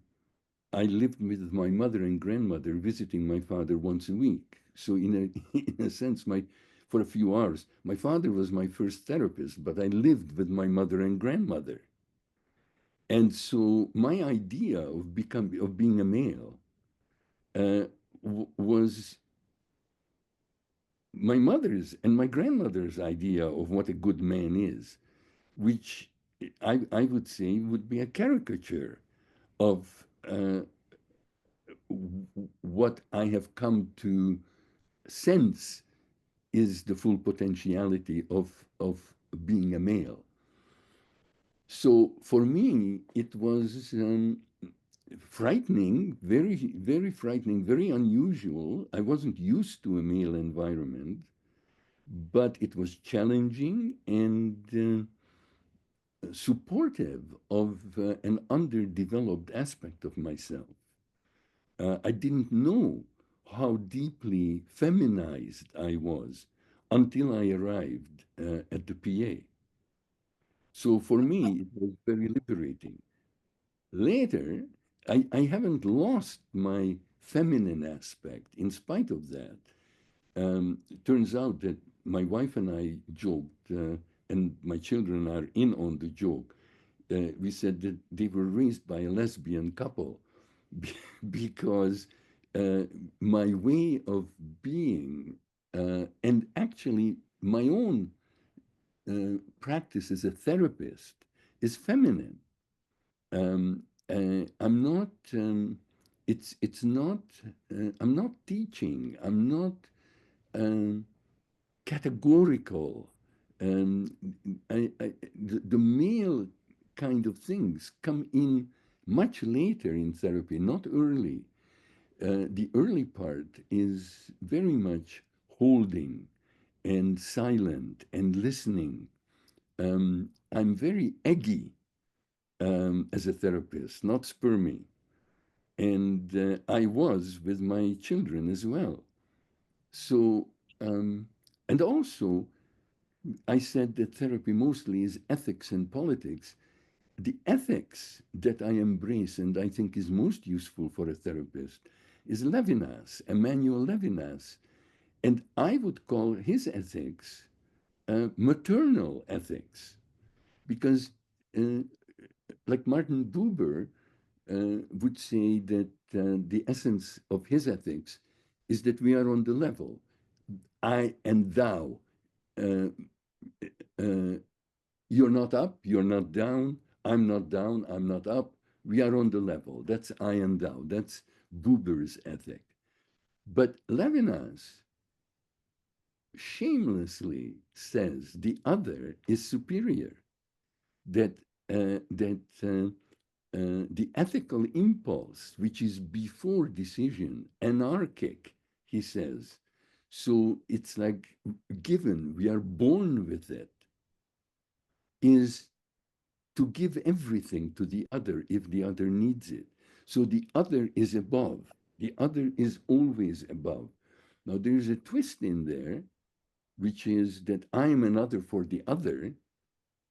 I lived with my mother and grandmother, visiting my father once a week. So in a sense, for a few hours, my father was my first therapist, but I lived with my mother and grandmother. And so my idea of being a male was my mother's and my grandmother's idea of what a good man is, which I would say would be a caricature of what I have come to sense is the full potentiality of being a male. So for me, it was frightening, very, very frightening, very unusual. I wasn't used to a male environment, but it was challenging and supportive of an underdeveloped aspect of myself. I didn't know how deeply feminized I was until I arrived at the PA. So for me, it was very liberating. Later, I haven't lost my feminine aspect in spite of that. It turns out that my wife and I joked, and my children are in on the joke. We said that they were raised by a lesbian couple because my way of being and actually my own practice as a therapist is feminine. I'm not. It's not. I'm not teaching. I'm not categorical. The male kind of things come in much later in therapy, not early. The early part is very much holding and silent and listening. I'm very eggy as a therapist, not spermy. And I was with my children as well. So, and also, I said that therapy mostly is ethics and politics. The ethics that I embrace and I think is most useful for a therapist is Levinas, Emmanuel Levinas. And I would call his ethics maternal ethics, because like Martin Buber would say that the essence of his ethics is that we are on the level. I and thou. Uh, you're not up, you're not down, I'm not down, I'm not up. We are on the level. That's I and thou. That's Buber's ethic. But Levinas shamelessly says the other is superior, that the ethical impulse, which is before decision, anarchic, he says. So it's like given, we are born with it, is to give everything to the other if the other needs it. So the other is above. The other is always above. Now there's a twist in there, which is that I am another for the other.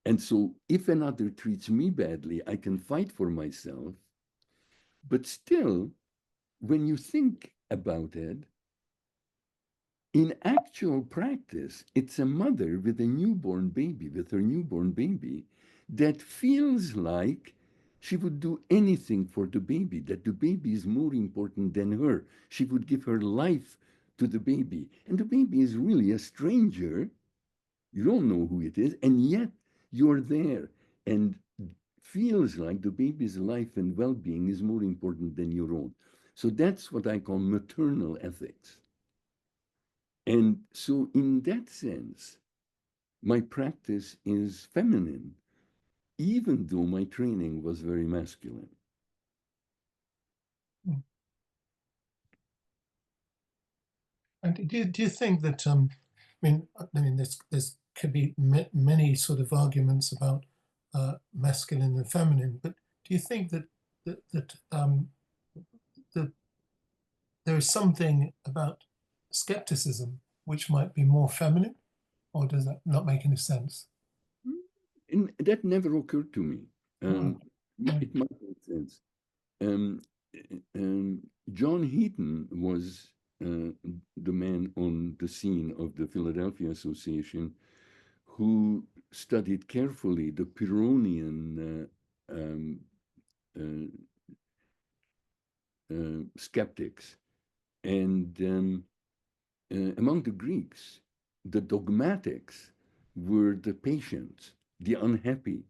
And so if another treats me badly, I can fight for myself. But still, when you think about it, in actual practice, it's a mother with a newborn baby, with her newborn baby, that feels like she would do anything for the baby, that the baby is more important than her. She would give her life to the baby. And the baby is really a stranger. You don't know who it is, and yet you're there and feels like the baby's life and well-being is more important than your own. So that's what I call maternal ethics. And so in that sense, my practice is feminine, even though my training was very masculine. And do you think that I mean, there's could be many sort of arguments about masculine and feminine, but do you think that that there is something about skepticism which might be more feminine, or does that not make any sense? And that never occurred to me. Right. It might make sense. John Heaton was the man on the scene of the Philadelphia Association who studied carefully the Pyrrhonian skeptics. And among the Greeks, the dogmatics were the patients, the unhappy,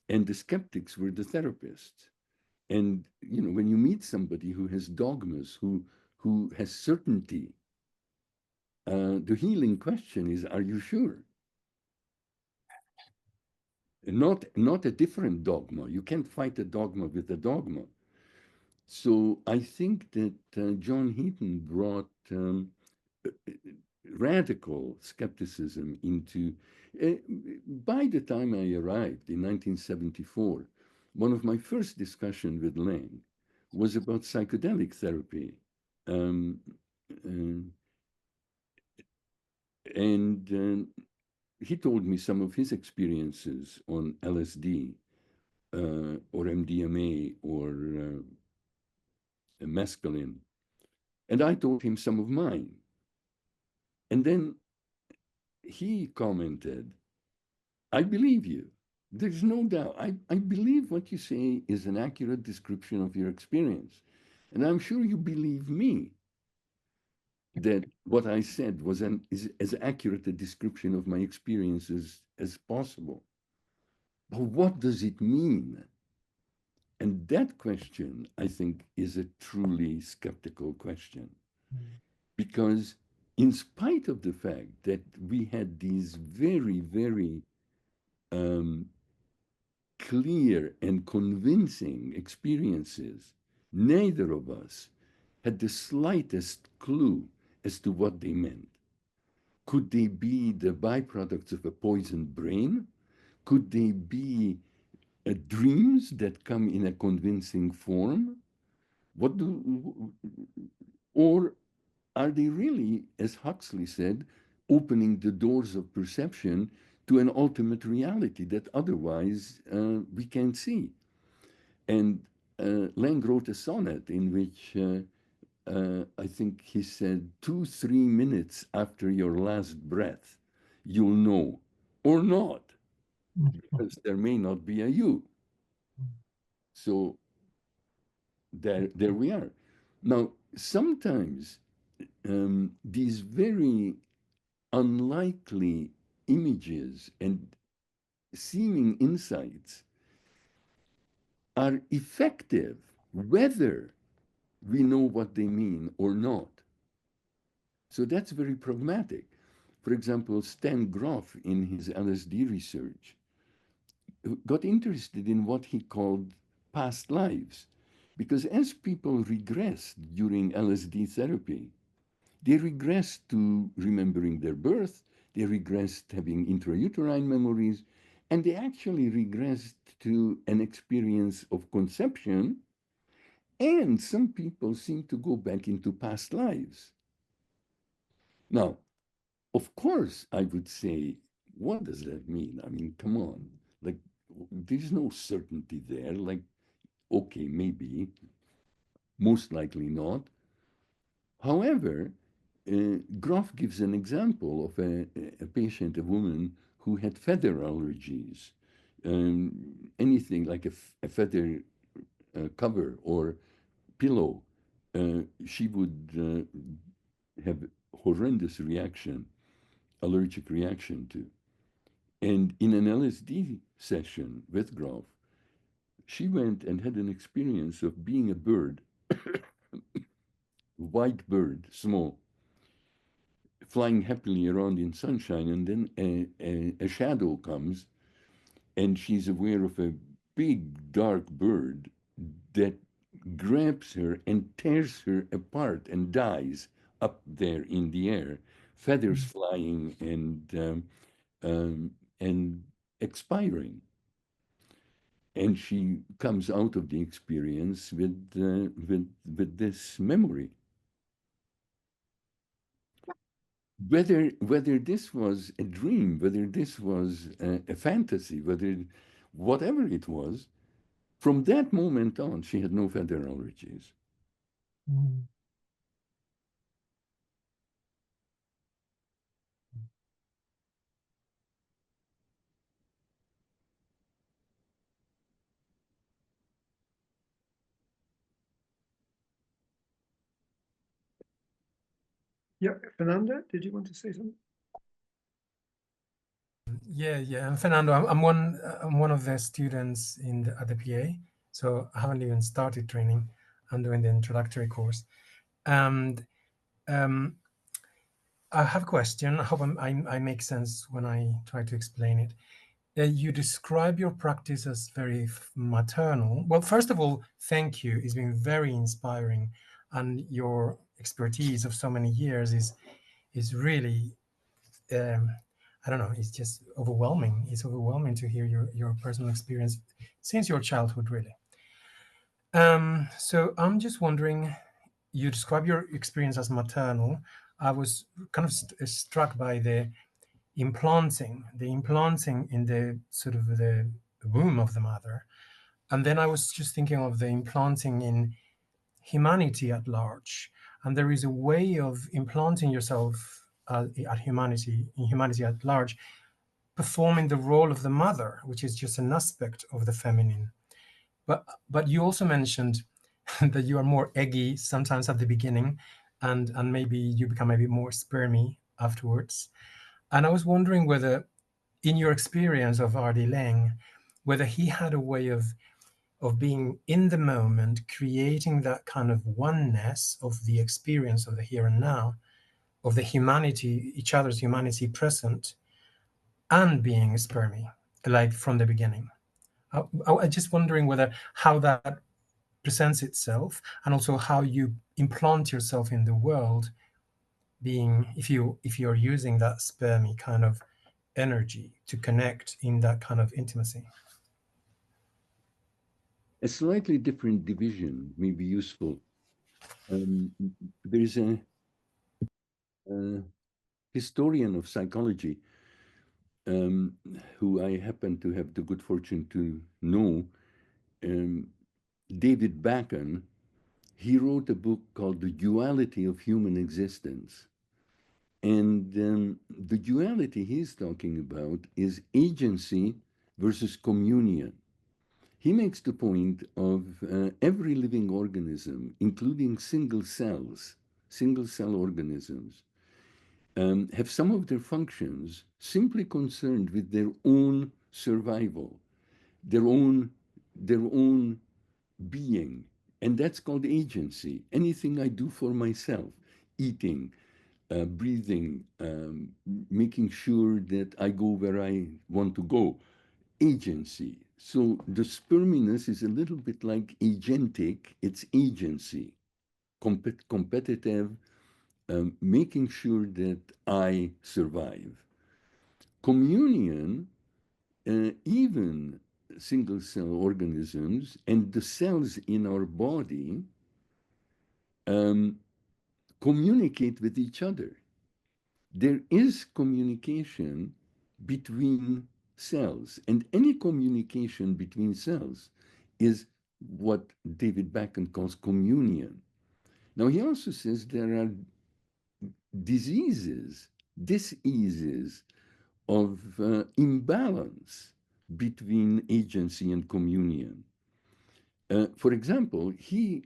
and the skeptics were the therapists. And you know, when you meet somebody who has dogmas, who has certainty, the healing question is, are you sure? Not a different dogma. You can't fight a dogma with a dogma. So I think that John Heaton brought radical skepticism into. By the time I arrived in 1974, one of my first discussions with Laing was about psychedelic therapy. And he told me some of his experiences on LSD or MDMA or mescaline. And I told him some of mine. And then he commented, I believe you. There's no doubt. I believe what you say is an accurate description of your experience. And I'm sure you believe me that what I said is as accurate a description of my experiences as possible. But what does it mean? And that question, I think, is a truly skeptical question. Because in spite of the fact that we had these very, very clear and convincing experiences, neither of us had the slightest clue as to what they meant. Could they be the byproducts of a poisoned brain? Could they be dreams that come in a convincing form? Or are they really, as Huxley said, opening the doors of perception to an ultimate reality that otherwise we can't see? And Laing wrote a sonnet in which I think he said, 2-3 minutes after your last breath, you'll know, or not, because there may not be a you. So there we are. Now, sometimes these very unlikely images and seeming insights are effective, whether we know what they mean or not. So that's very pragmatic. For example, Stan Grof, in his LSD research, got interested in what he called past lives. Because as people regressed during LSD therapy, they regressed to remembering their birth, they regressed having intrauterine memories, and they actually regressed to an experience of conception. And some people seem to go back into past lives. Now, of course, I would say, what does that mean? I mean, come on. Like, there's no certainty there. Like, okay, maybe, most likely not. However, Grof gives an example of a patient, a woman who had feather allergies. Anything like a feather cover or pillow, she would have horrendous reaction, allergic reaction to. And in an LSD session with Grof, she went and had an experience of being a bird, white bird, small, flying happily around in sunshine, and then a shadow comes, and she's aware of a big dark bird that grabs her and tears her apart and dies up there in the air, feathers flying and expiring. And she comes out of the experience with this memory. Whether this was a dream, whether this was a fantasy, whatever it was, from that moment on, she had no feather allergies. Yeah, Fernando, did you want to say something? Yeah. I'm Fernando. I'm one of the students at the PA. So I haven't even started training. I'm doing the introductory course, and I have a question. I hope I make sense when I try to explain it. You describe your practice as very maternal. Well, first of all, thank you. It's been very inspiring, and your expertise of so many years is really, I don't know, it's just overwhelming. It's overwhelming to hear your personal experience since your childhood, really. So I'm just wondering, you describe your experience as maternal. I was kind of struck by the implanting in the sort of the womb of the mother. And then I was just thinking of the implanting in humanity at large. And there is a way of implanting yourself in humanity at large, performing the role of the mother, which is just an aspect of the feminine. But you also mentioned that you are more eggy sometimes at the beginning, and maybe you become maybe more spermy afterwards. And I was wondering whether, in your experience of R.D. Laing, whether he had a way of being in the moment, creating that kind of oneness of the experience of the here and now, of the humanity, each other's humanity present, and being spermy, like from the beginning. I'm just wondering whether how that presents itself, and also how you implant yourself in the world, being if you're using that spermy kind of energy to connect in that kind of intimacy. A slightly different division may be useful. There's a historian of psychology who I happen to have the good fortune to know, David Bacon. He wrote a book called The Duality of Human Existence. And the duality he's talking about is agency versus communion. He makes the point of every living organism, including single cell organisms, have some of their functions simply concerned with their own survival, their own being. And that's called agency. Anything I do for myself, eating, breathing, making sure that I go where I want to go, agency. So the sperminess is a little bit like agentic, it's agency, competitive, making sure that I survive. Communion, even single cell organisms and the cells in our body communicate with each other. There is communication between cells, and any communication between cells is what David Bacon calls communion. Now, he also says there are diseases of imbalance between agency and communion. For example, he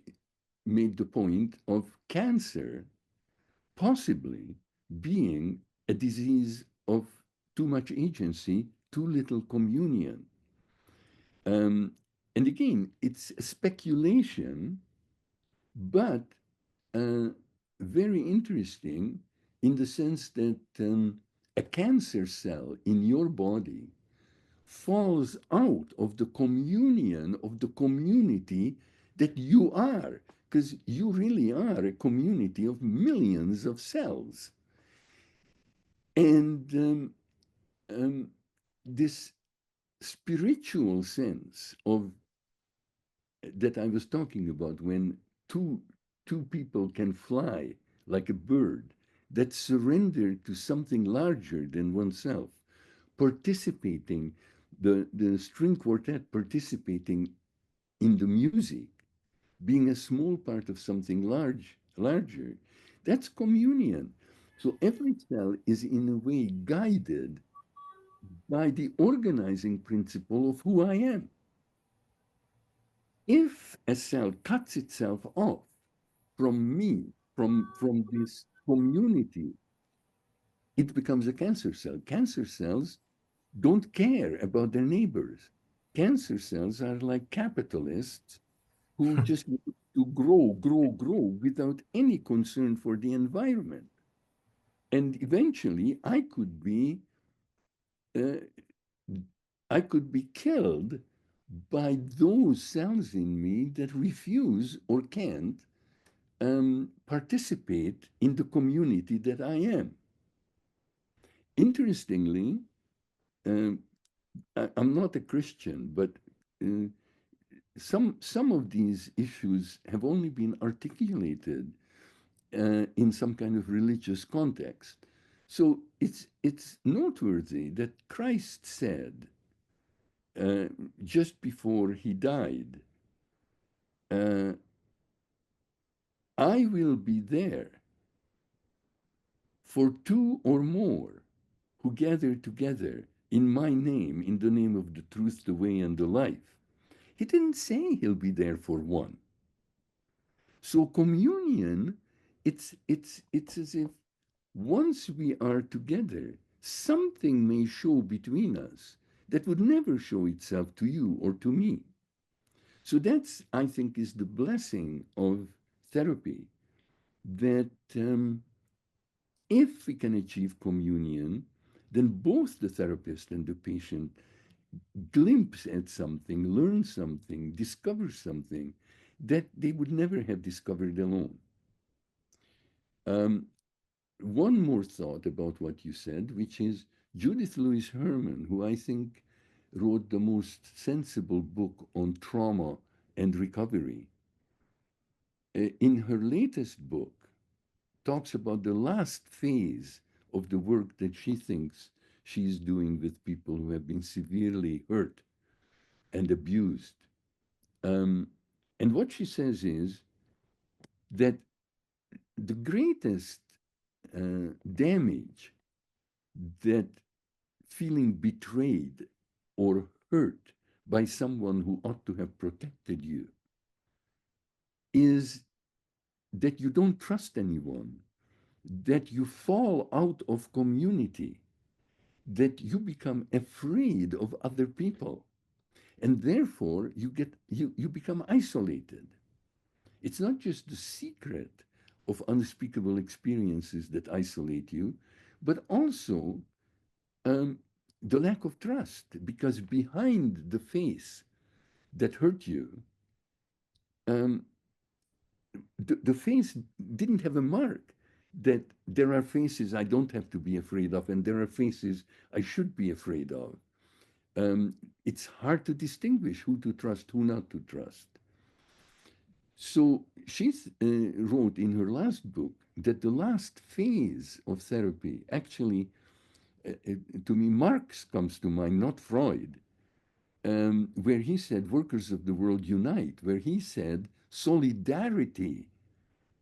made the point of cancer possibly being a disease of too much agency, too little communion. And again, it's a speculation, but very interesting in the sense that a cancer cell in your body falls out of the communion of the community that you are, because you really are a community of millions of cells. And this spiritual sense of that I was talking about, when two people can fly like a bird, that surrender to something larger than oneself, participating, the string quartet participating in the music, being a small part of something larger, that's communion. So every cell is in a way guided by the organizing principle of who I am. If a cell cuts itself off from me, from this community, it becomes a cancer cell. Cancer cells don't care about their neighbors. Cancer cells are like capitalists who just want to grow without any concern for the environment. And eventually I could be killed by those cells in me that refuse or can't participate in the community that I am. Interestingly, I'm not a Christian, but some of these issues have only been articulated in some kind of religious context. So it's noteworthy that Christ said just before he died, I will be there for two or more who gather together in my name, in the name of the truth, the way, and the life. He didn't say he'll be there for one. So communion, it's as if once we are together, something may show between us that would never show itself to you or to me. So that's, I think, is the blessing of therapy, that if we can achieve communion, then both the therapist and the patient glimpse at something, learn something, discover something that they would never have discovered alone. One more thought about what you said, which is Judith Lewis Herman, who I think wrote the most sensible book on trauma and recovery. In her latest book, talks about the last phase of the work that she thinks she's doing with people who have been severely hurt and abused. And what she says is that the greatest damage that feeling betrayed or hurt by someone who ought to have protected you is that you don't trust anyone, that you fall out of community, that you become afraid of other people, and therefore you become isolated. It's not just the secret of unspeakable experiences that isolate you, but also the lack of trust, because behind the face that hurt you, the face didn't have a mark that there are faces I don't have to be afraid of, and there are faces I should be afraid of. It's hard to distinguish who to trust, who not to trust. So she wrote in her last book that the last phase of therapy, actually, to me, Marx comes to mind, not Freud, where he said, workers of the world unite, where he said, solidarity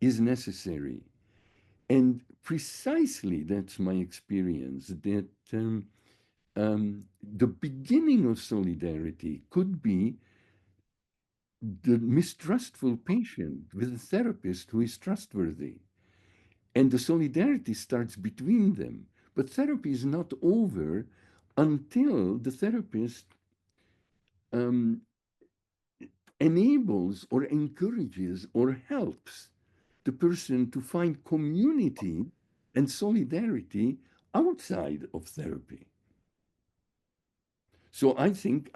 is necessary. And precisely that's my experience, that the beginning of solidarity could be the mistrustful patient with a therapist who is trustworthy. And the solidarity starts between them. But therapy is not over until the therapist enables or encourages or helps the person to find community and solidarity outside of therapy. So I think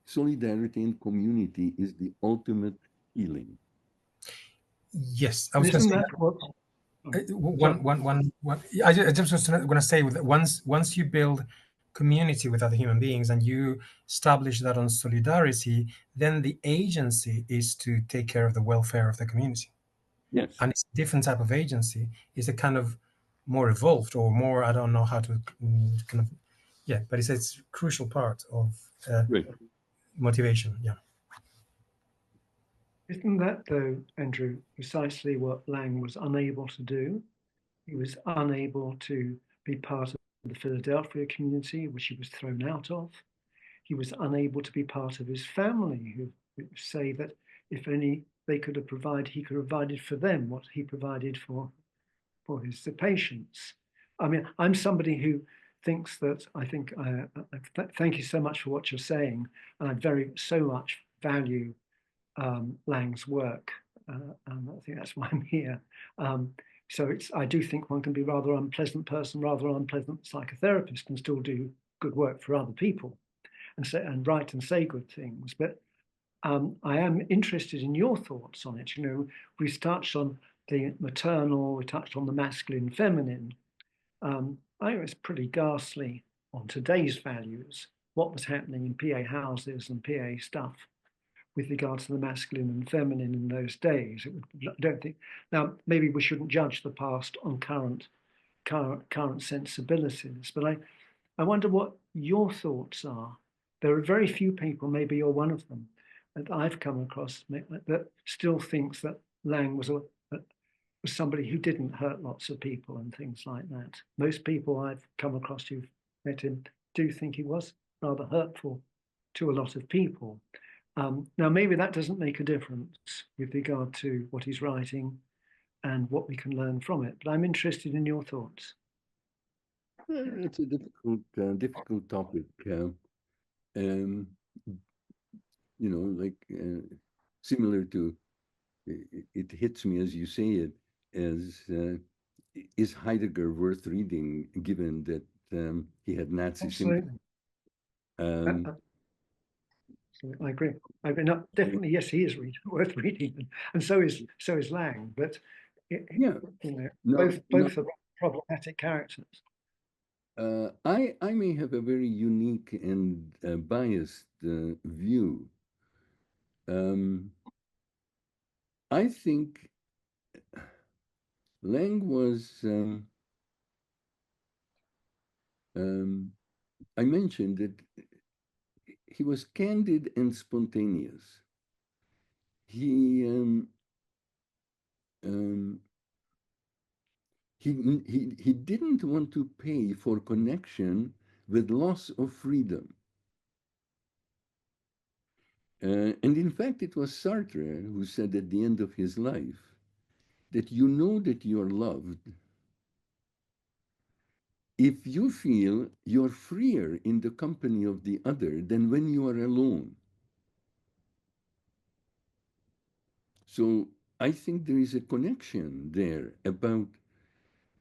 solidarity and community is the ultimate healing. Yes, I was going to say I just was going to say that once you build community with other human beings and you establish that on solidarity, then the agency is to take care of the welfare of the community. Yes. And it's a different type of agency. It's a kind of more evolved or more, I don't know how to kind of, yeah, but it's a crucial part of motivation. Yeah. Isn't that, though, Andrew, precisely what Laing was unable to do? He was unable to be part of the Philadelphia community, which he was thrown out of. He was unable to be part of his family, who say that if only they could have provided, he could have provided for them what he provided for his patients. I mean, I'm somebody who thinks that thank you so much for what you're saying, and I so much value Laing's work, and I think that's why I'm here. So I do think one can be a rather unpleasant person, rather unpleasant psychotherapist, and still do good work for other people, and write and say good things. But I am interested in your thoughts on it. You know, we've touched on the maternal, we touched on the masculine, feminine. I think it's pretty ghastly on today's values, what was happening in PA houses and PA stuff, with regard to the masculine and feminine in those days. I don't think, now maybe we shouldn't judge the past on current sensibilities, but I wonder what your thoughts are. There are very few people, maybe you're one of them, that I've come across that still thinks that Laing was somebody who didn't hurt lots of people and things like that. Most people I've come across who've met him do think he was rather hurtful to a lot of people. Now, maybe that doesn't make a difference with regard to what he's writing and what we can learn from it, but I'm interested in your thoughts. It's a difficult topic. You know, like similar to, it hits me as you say it, as is Heidegger worth reading, given that he had Nazi sympathy? I agree. No, definitely, yes, he is worth reading, and so is Laing. But yeah, you know, both are problematic characters. I may have a very unique and biased view. I think Laing was. I mentioned that he was candid and spontaneous. He didn't want to pay for connection with loss of freedom. And in fact, it was Sartre who said at the end of his life that you know that you're loved if you feel you're freer in the company of the other than when you are alone. So I think there is a connection there about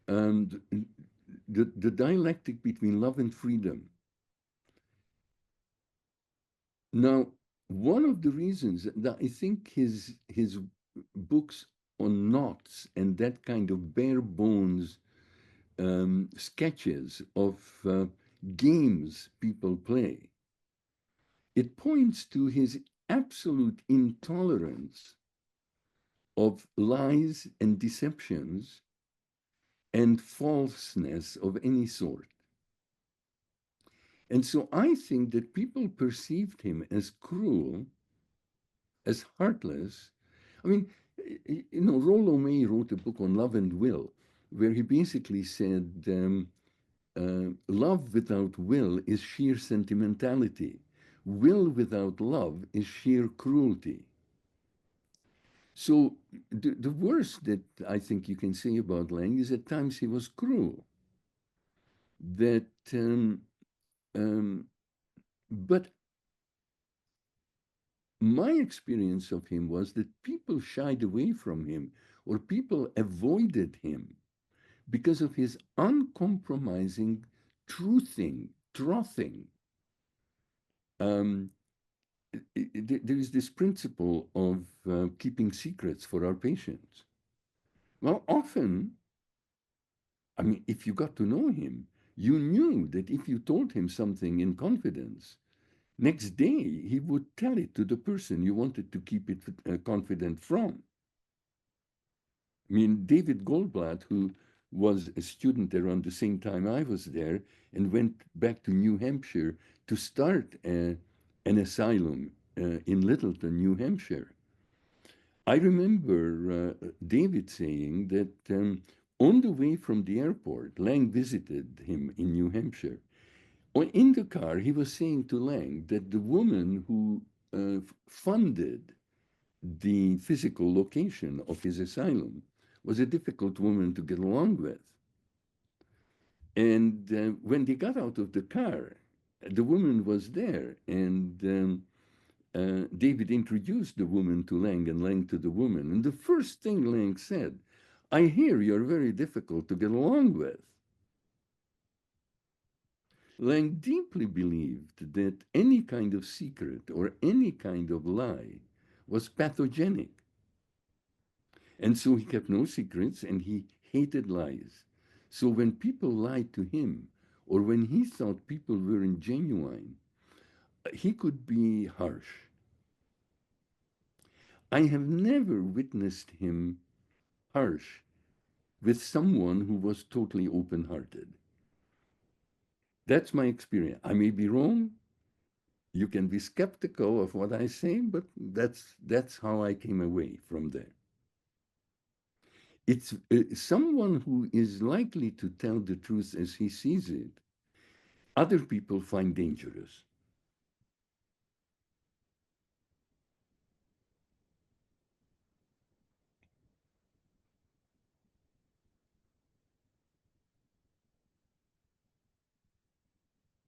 the dialectic between love and freedom. Now, one of the reasons that I think his books on knots and that kind of bare bones sketches of games people play, it points to his absolute intolerance of lies and deceptions and falseness of any sort. And so I think that people perceived him as cruel, as heartless. I mean, you know, Rollo May wrote a book on love and will, where he basically said, love without will is sheer sentimentality. Will without love is sheer cruelty. So the worst that I think you can say about Laing is at times he was cruel. That, but my experience of him was that people shied away from him or people avoided him because of his uncompromising truthing. There is this principle of keeping secrets for our patients. Well, often, I mean, if you got to know him, you knew that if you told him something in confidence, next day he would tell it to the person you wanted to keep it confident from. I mean, David Goldblatt, who was a student around the same time I was there and went back to New Hampshire to start an asylum in Littleton, New Hampshire. I remember David saying that on the way from the airport, Laing visited him in New Hampshire. In the car, he was saying to Laing that the woman who funded the physical location of his asylum was a difficult woman to get along with. And when they got out of the car, the woman was there, and David introduced the woman to Laing and Laing to the woman. And the first thing Laing said, I hear you're very difficult to get along with. Laing deeply believed that any kind of secret or any kind of lie was pathogenic. And so he kept no secrets and he hated lies. So when people lied to him or when he thought people weren't genuine, he could be harsh. I have never witnessed him harsh with someone who was totally open-hearted. That's my experience. I may be wrong. You can be skeptical of what I say, but that's how I came away from there. It's someone who is likely to tell the truth as he sees it. Other people find dangerous.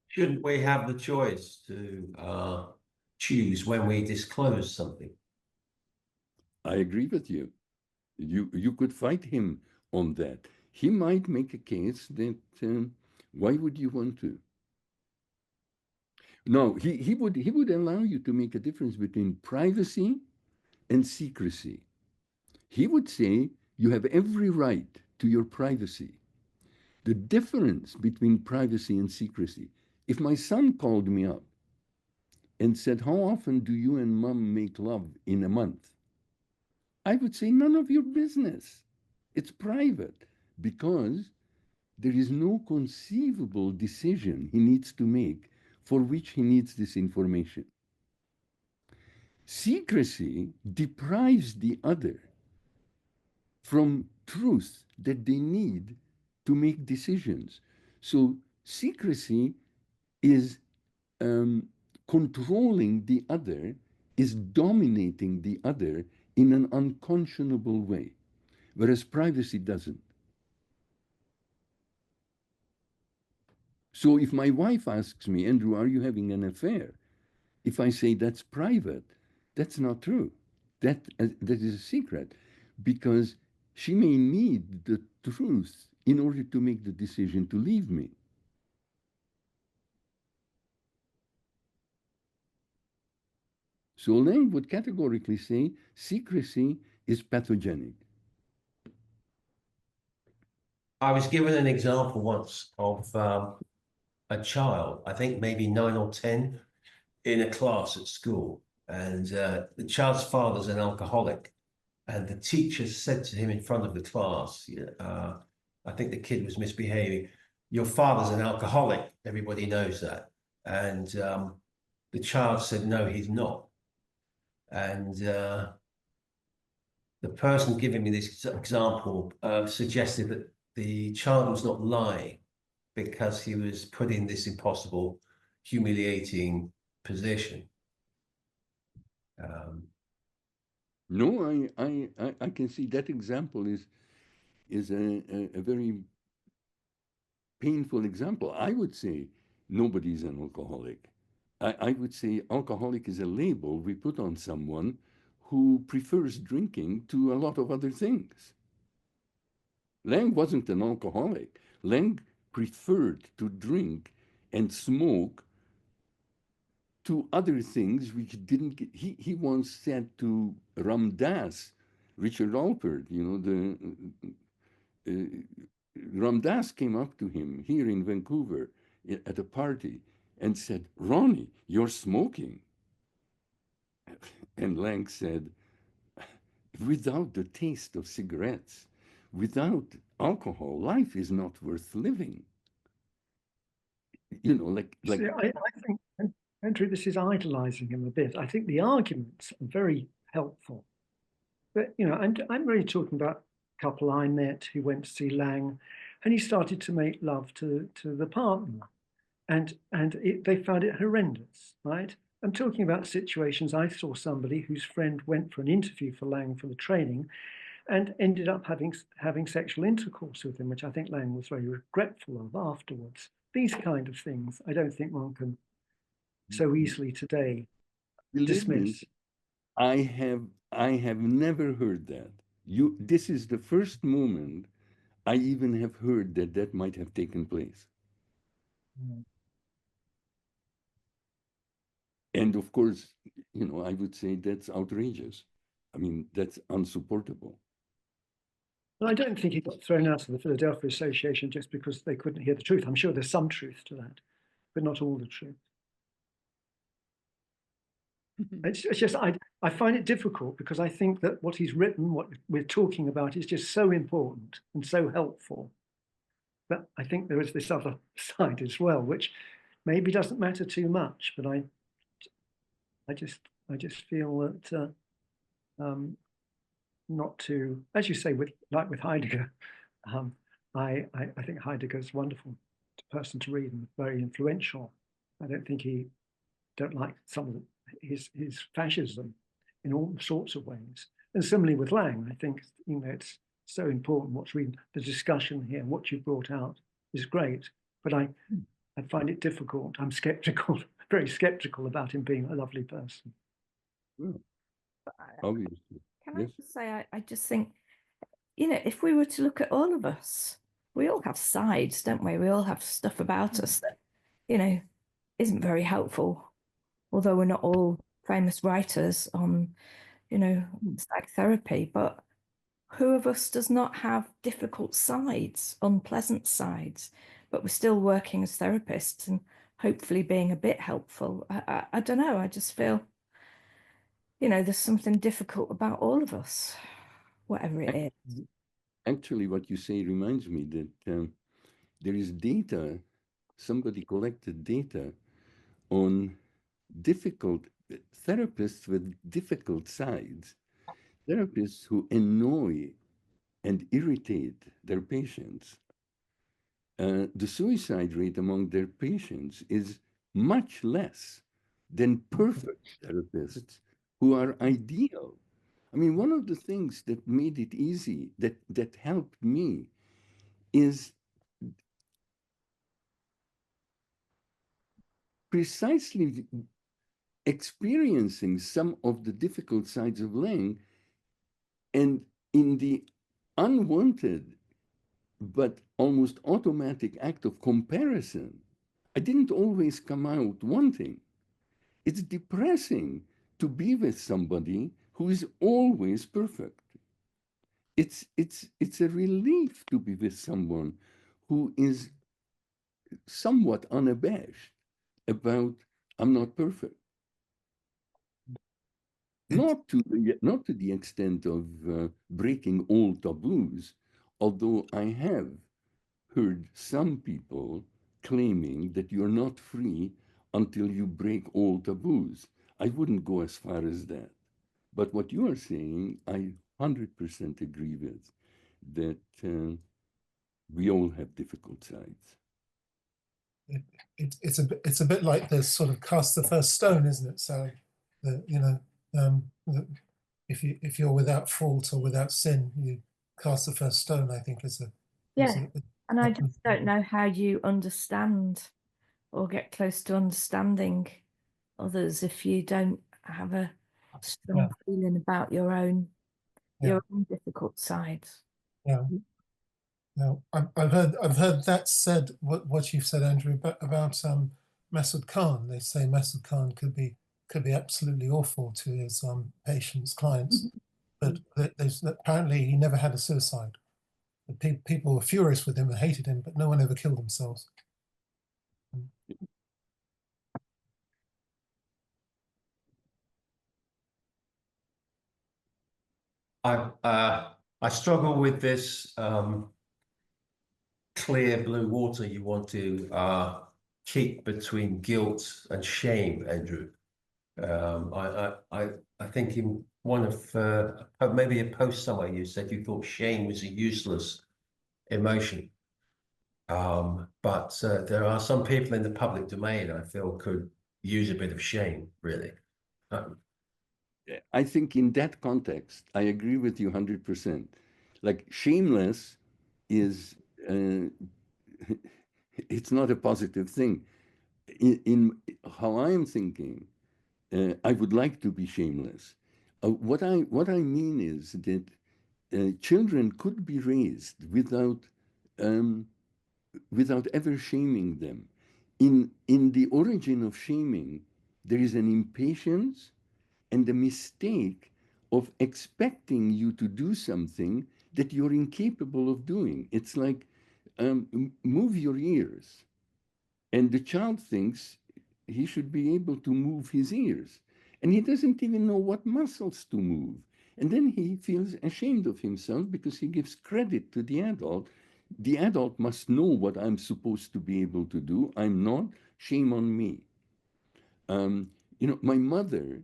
Shouldn't we have the choice to choose when we disclose something? I agree with you. You could fight him on that. He might make a case that why would you want to? No, he would allow you to make a difference between privacy and secrecy. He would say you have every right to your privacy. The difference between privacy and secrecy. If my son called me up and said, how often do you and mom make love in a month? I would say, none of your business. It's private, because there is no conceivable decision he needs to make for which he needs this information. Secrecy deprives the other from truth that they need to make decisions. So secrecy is controlling the other, is dominating the other in an unconscionable way, whereas privacy doesn't. So if my wife asks me, Andrew, are you having an affair? If I say that's private, that's not true. That is a secret, because she may need the truth in order to make the decision to leave me. So Laing would categorically say secrecy is pathogenic. I was given an example once of a child, I think maybe 9 or 10, in a class at school. And the child's father's an alcoholic. And the teacher said to him in front of the class, I think the kid was misbehaving, your father's an alcoholic, everybody knows that. And the child said, no, he's not. And the person giving me this example suggested that the child was not lying because he was put in this impossible, humiliating position. No, I can see that example is a very painful example. I would say nobody's an alcoholic. I would say alcoholic is a label we put on someone who prefers drinking to a lot of other things. Laing wasn't an alcoholic. Laing preferred to drink and smoke to other things which didn't get, he once said to Ram Dass, Richard Alpert, Ram Dass came up to him here in Vancouver at a party and said, Ronnie, you're smoking. And Laing said, without the taste of cigarettes, without alcohol, life is not worth living. See, I think, Andrew, this is idolizing him a bit. I think the arguments are very helpful. But, I'm really talking about a couple I met who went to see Laing, and he started to make love to the partner. And they found it horrendous, right? I'm talking about situations. I saw somebody whose friend went for an interview for Laing for the training and ended up having sexual intercourse with him, which I think Laing was very regretful of afterwards. These kind of things, I don't think one can so easily today dismiss. I have never heard that. This is the first moment I even have heard that might have taken place. Mm. And of course, I would say that's outrageous. I mean, that's unsupportable. Well, I don't think he got thrown out of the Philadelphia Association just because they couldn't hear the truth. I'm sure there's some truth to that, but not all the truth. It's just I find it difficult because I think that what he's written, what we're talking about, is just so important and so helpful. But I think there is this other side as well, which maybe doesn't matter too much. But I just feel that not to, as you say, with Heidegger, I think Heidegger is a wonderful person to read and very influential. I don't like some of his fascism in all sorts of ways. And similarly with Laing, I think it's so important what's reading. The discussion here, what you brought out is great, but I find it difficult. I'm skeptical, very skeptical about him being a lovely person. Obviously. Can I just say, I just think, if we were to look at all of us, we all have sides, don't we? We all have stuff about us that, isn't very helpful. Although we're not all famous writers on, psychotherapy, but who of us does not have difficult sides, unpleasant sides, but we're still working as therapists and hopefully being a bit helpful? I don't know. I just feel, there's something difficult about all of us, whatever it is. Actually, what you say reminds me that there is data, somebody collected data on therapists with difficult sides, therapists who annoy and irritate their patients. The suicide rate among their patients is much less than perfect therapists who are ideal. I mean, one of the things that made it easy, that helped me, is precisely experiencing some of the difficult sides of Laing, and in the unwanted but almost automatic act of comparison, I didn't always come out wanting. It's depressing to be with somebody who is always perfect. It's a relief to be with someone who is somewhat unabashed about, I'm not perfect. Not to the extent of breaking all taboos, although I have heard some people claiming that you're not free until you break all taboos. I wouldn't go as far as that. But what you are saying, I 100% agree with, that we all have difficult sides. It's a bit like the sort of cast the first stone, isn't it? So, if you're without fault or without sin, you cast the first stone. I think is a and I just don't know how you understand or get close to understanding others if you don't have a strong feeling about your own difficult sides. Yeah. Now, I've heard that said, what you've said, Andrew, about Masood Khan. They say Masood Khan could be absolutely awful to his patients, clients, but apparently he never had a suicide. People were furious with him and hated him, but no one ever killed themselves. I struggle with this clear blue water you want to keep between guilt and shame, Andrew. I think in one of maybe a post somewhere you said you thought shame was a useless emotion. But there are some people in the public domain I feel could use a bit of shame, really. I think in that context, I agree with you 100%. Like shameless is, it's not a positive thing. In how I'm thinking, I would like to be shameless. What I mean is that children could be raised without ever shaming them. In the origin of shaming, there is an impatience and the mistake of expecting you to do something that you're incapable of doing. It's like, move your ears. And the child thinks he should be able to move his ears. and he doesn't even know what muscles to move. And then he feels ashamed of himself because he gives credit to the adult. The adult must know what I'm supposed to be able to do. I'm not. Shame on me. My mother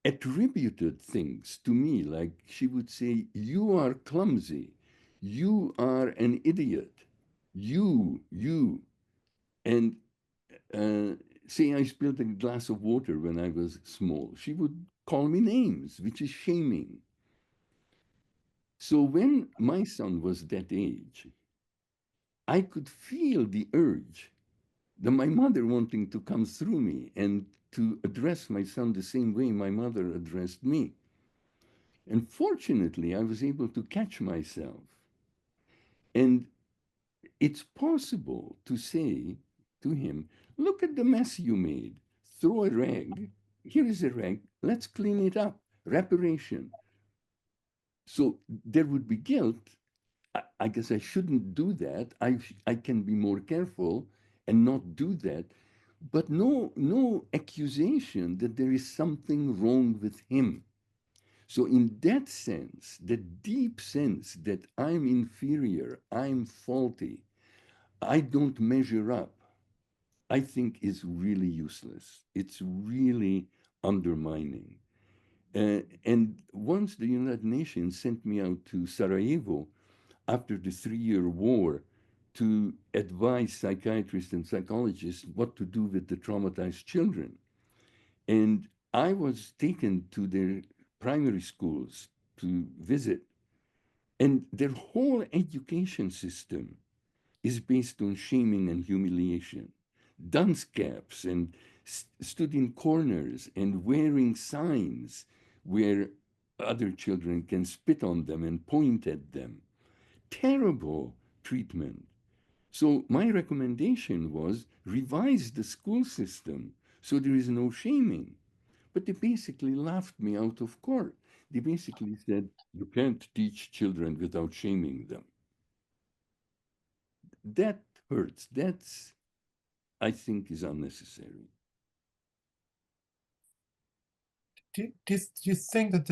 attributed things to me, like she would say, "You are clumsy. You are an idiot. You." And say I spilled a glass of water when I was small, she would call me names, which is shaming. So when my son was that age, I could feel the urge that my mother wanting to come through me and to address my son the same way my mother addressed me. And fortunately, I was able to catch myself. And it's possible to say to him, "Look at the mess you made. Throw a rag. Here is a rag. Let's clean it up. Reparation." So there would be guilt. I guess I shouldn't do that. I can be more careful and not do that. But no accusation that there is something wrong with him. So in that sense, the deep sense that I'm inferior, I'm faulty, I don't measure up, I think is really useless. It's really undermining. And once the United Nations sent me out to Sarajevo after the 3-year war to advise psychiatrists and psychologists what to do with the traumatized children. And I was taken to their primary schools to visit. And their whole education system is based on shaming and humiliation. Dunce caps and stood in corners and wearing signs where other children can spit on them and point at them. Terrible treatment. So my recommendation was revise the school system so there is no shaming. But they basically laughed me out of court. They basically said, "You can't teach children without shaming them." That hurts. That's, I think, is unnecessary. Do you think that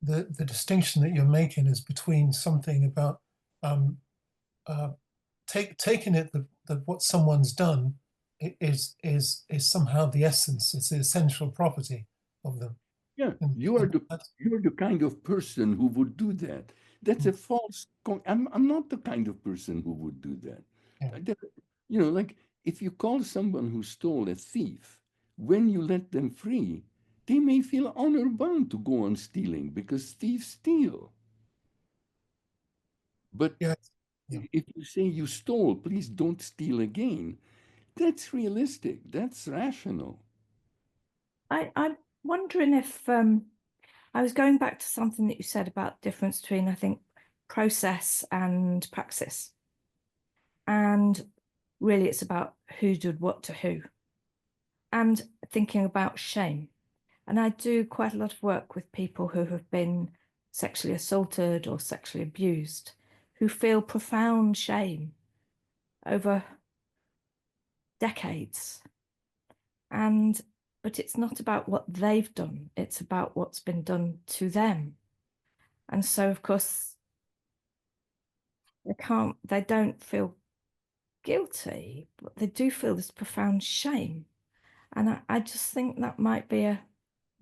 the distinction that you're making is between something about taking it that what someone's done is somehow the essence, it's the essential property of them? Yeah, And you're the kind of person who would do that. That's a false. I'm not the kind of person who would do that. Yeah. Like if you call someone who stole a thief, when you let them free, they may feel honor bound to go on stealing because thieves steal. But Yeah. if you say you stole, please don't steal again, that's realistic. That's rational. I'm wondering if I was going back to something that you said about the difference between, I think, process and praxis. And really it's about who did what to who. And thinking about shame. And I do quite a lot of work with people who have been sexually assaulted or sexually abused, who feel profound shame over decades. But it's not about what they've done, it's about what's been done to them. And so, of course, they don't feel guilty, but they do feel this profound shame. And I just think that might be a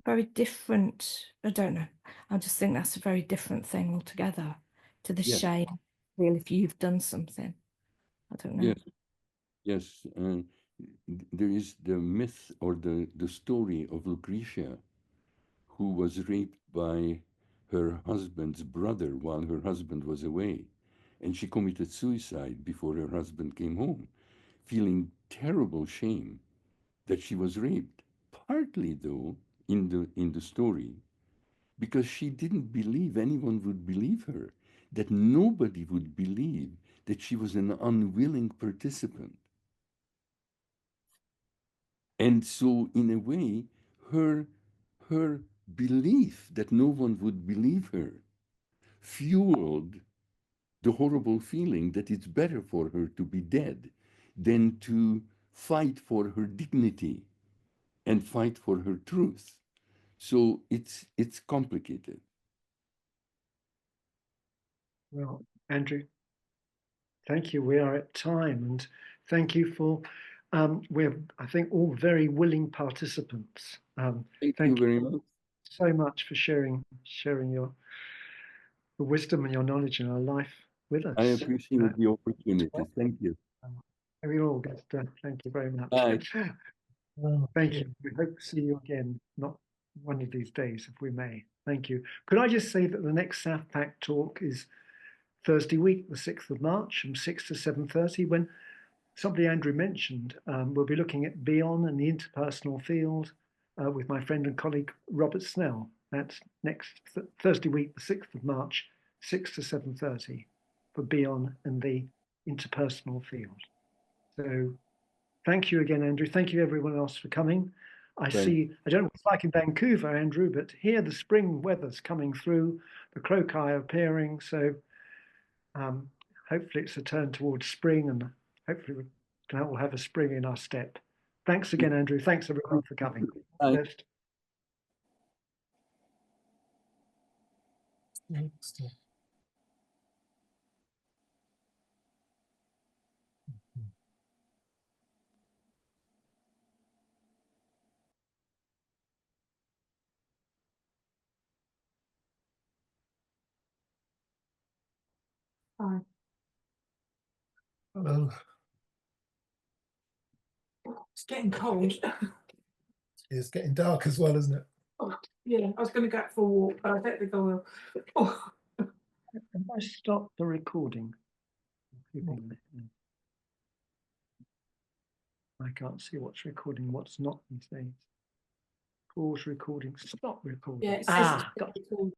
very different, I don't know, I just think that's a very different thing altogether to the shame, feel if you've done something. I don't know. Yes. There is the myth or the story of Lucretia, who was raped by her husband's brother while her husband was away. And she committed suicide before her husband came home, feeling terrible shame that she was raped. Partly, though, in the story, because she didn't believe anyone would believe her, that nobody would believe that she was an unwilling participant. And so, in a way, her belief that no one would believe her fueled the horrible feeling that it's better for her to be dead than to fight for her dignity and fight for her truth. So it's complicated. Well, Andrew, thank you. We are at time, and thank you for, we're, I think, all very willing participants. Thank you very much. So much for sharing your wisdom and your knowledge in our life with us. I appreciate the opportunity. Thank you. We all get thank you very much. Bye. Thank you. We hope to see you again, not one of these days, if we may. Thank you. Could I just say that the next SAFPAC talk is Thursday week, the 6th of March, from 6 to 7:30, when somebody Andrew mentioned, we'll be looking at Beyond and the interpersonal field with my friend and colleague Robert Snell. That's next Thursday week, the 6th of March, 6 to 7:30, for Beyond and the interpersonal field. So thank you again, Andrew. Thank you everyone else for coming. I see, I don't know what it's like in Vancouver, Andrew, but here the spring weather's coming through, the crocus are appearing. So hopefully it's a turn towards spring, and hopefully we can all have a spring in our step. Thanks again, Andrew. Thanks everyone for coming. Hi. Hello. It's getting cold. It's getting dark as well, isn't it? Oh, yeah, I was going to go out for a walk, but I don't think I will. Oh. Have I stopped the recording? I can't see what's recording, what's not these days. Pause recording, stop recording. Yeah, it says it's recording.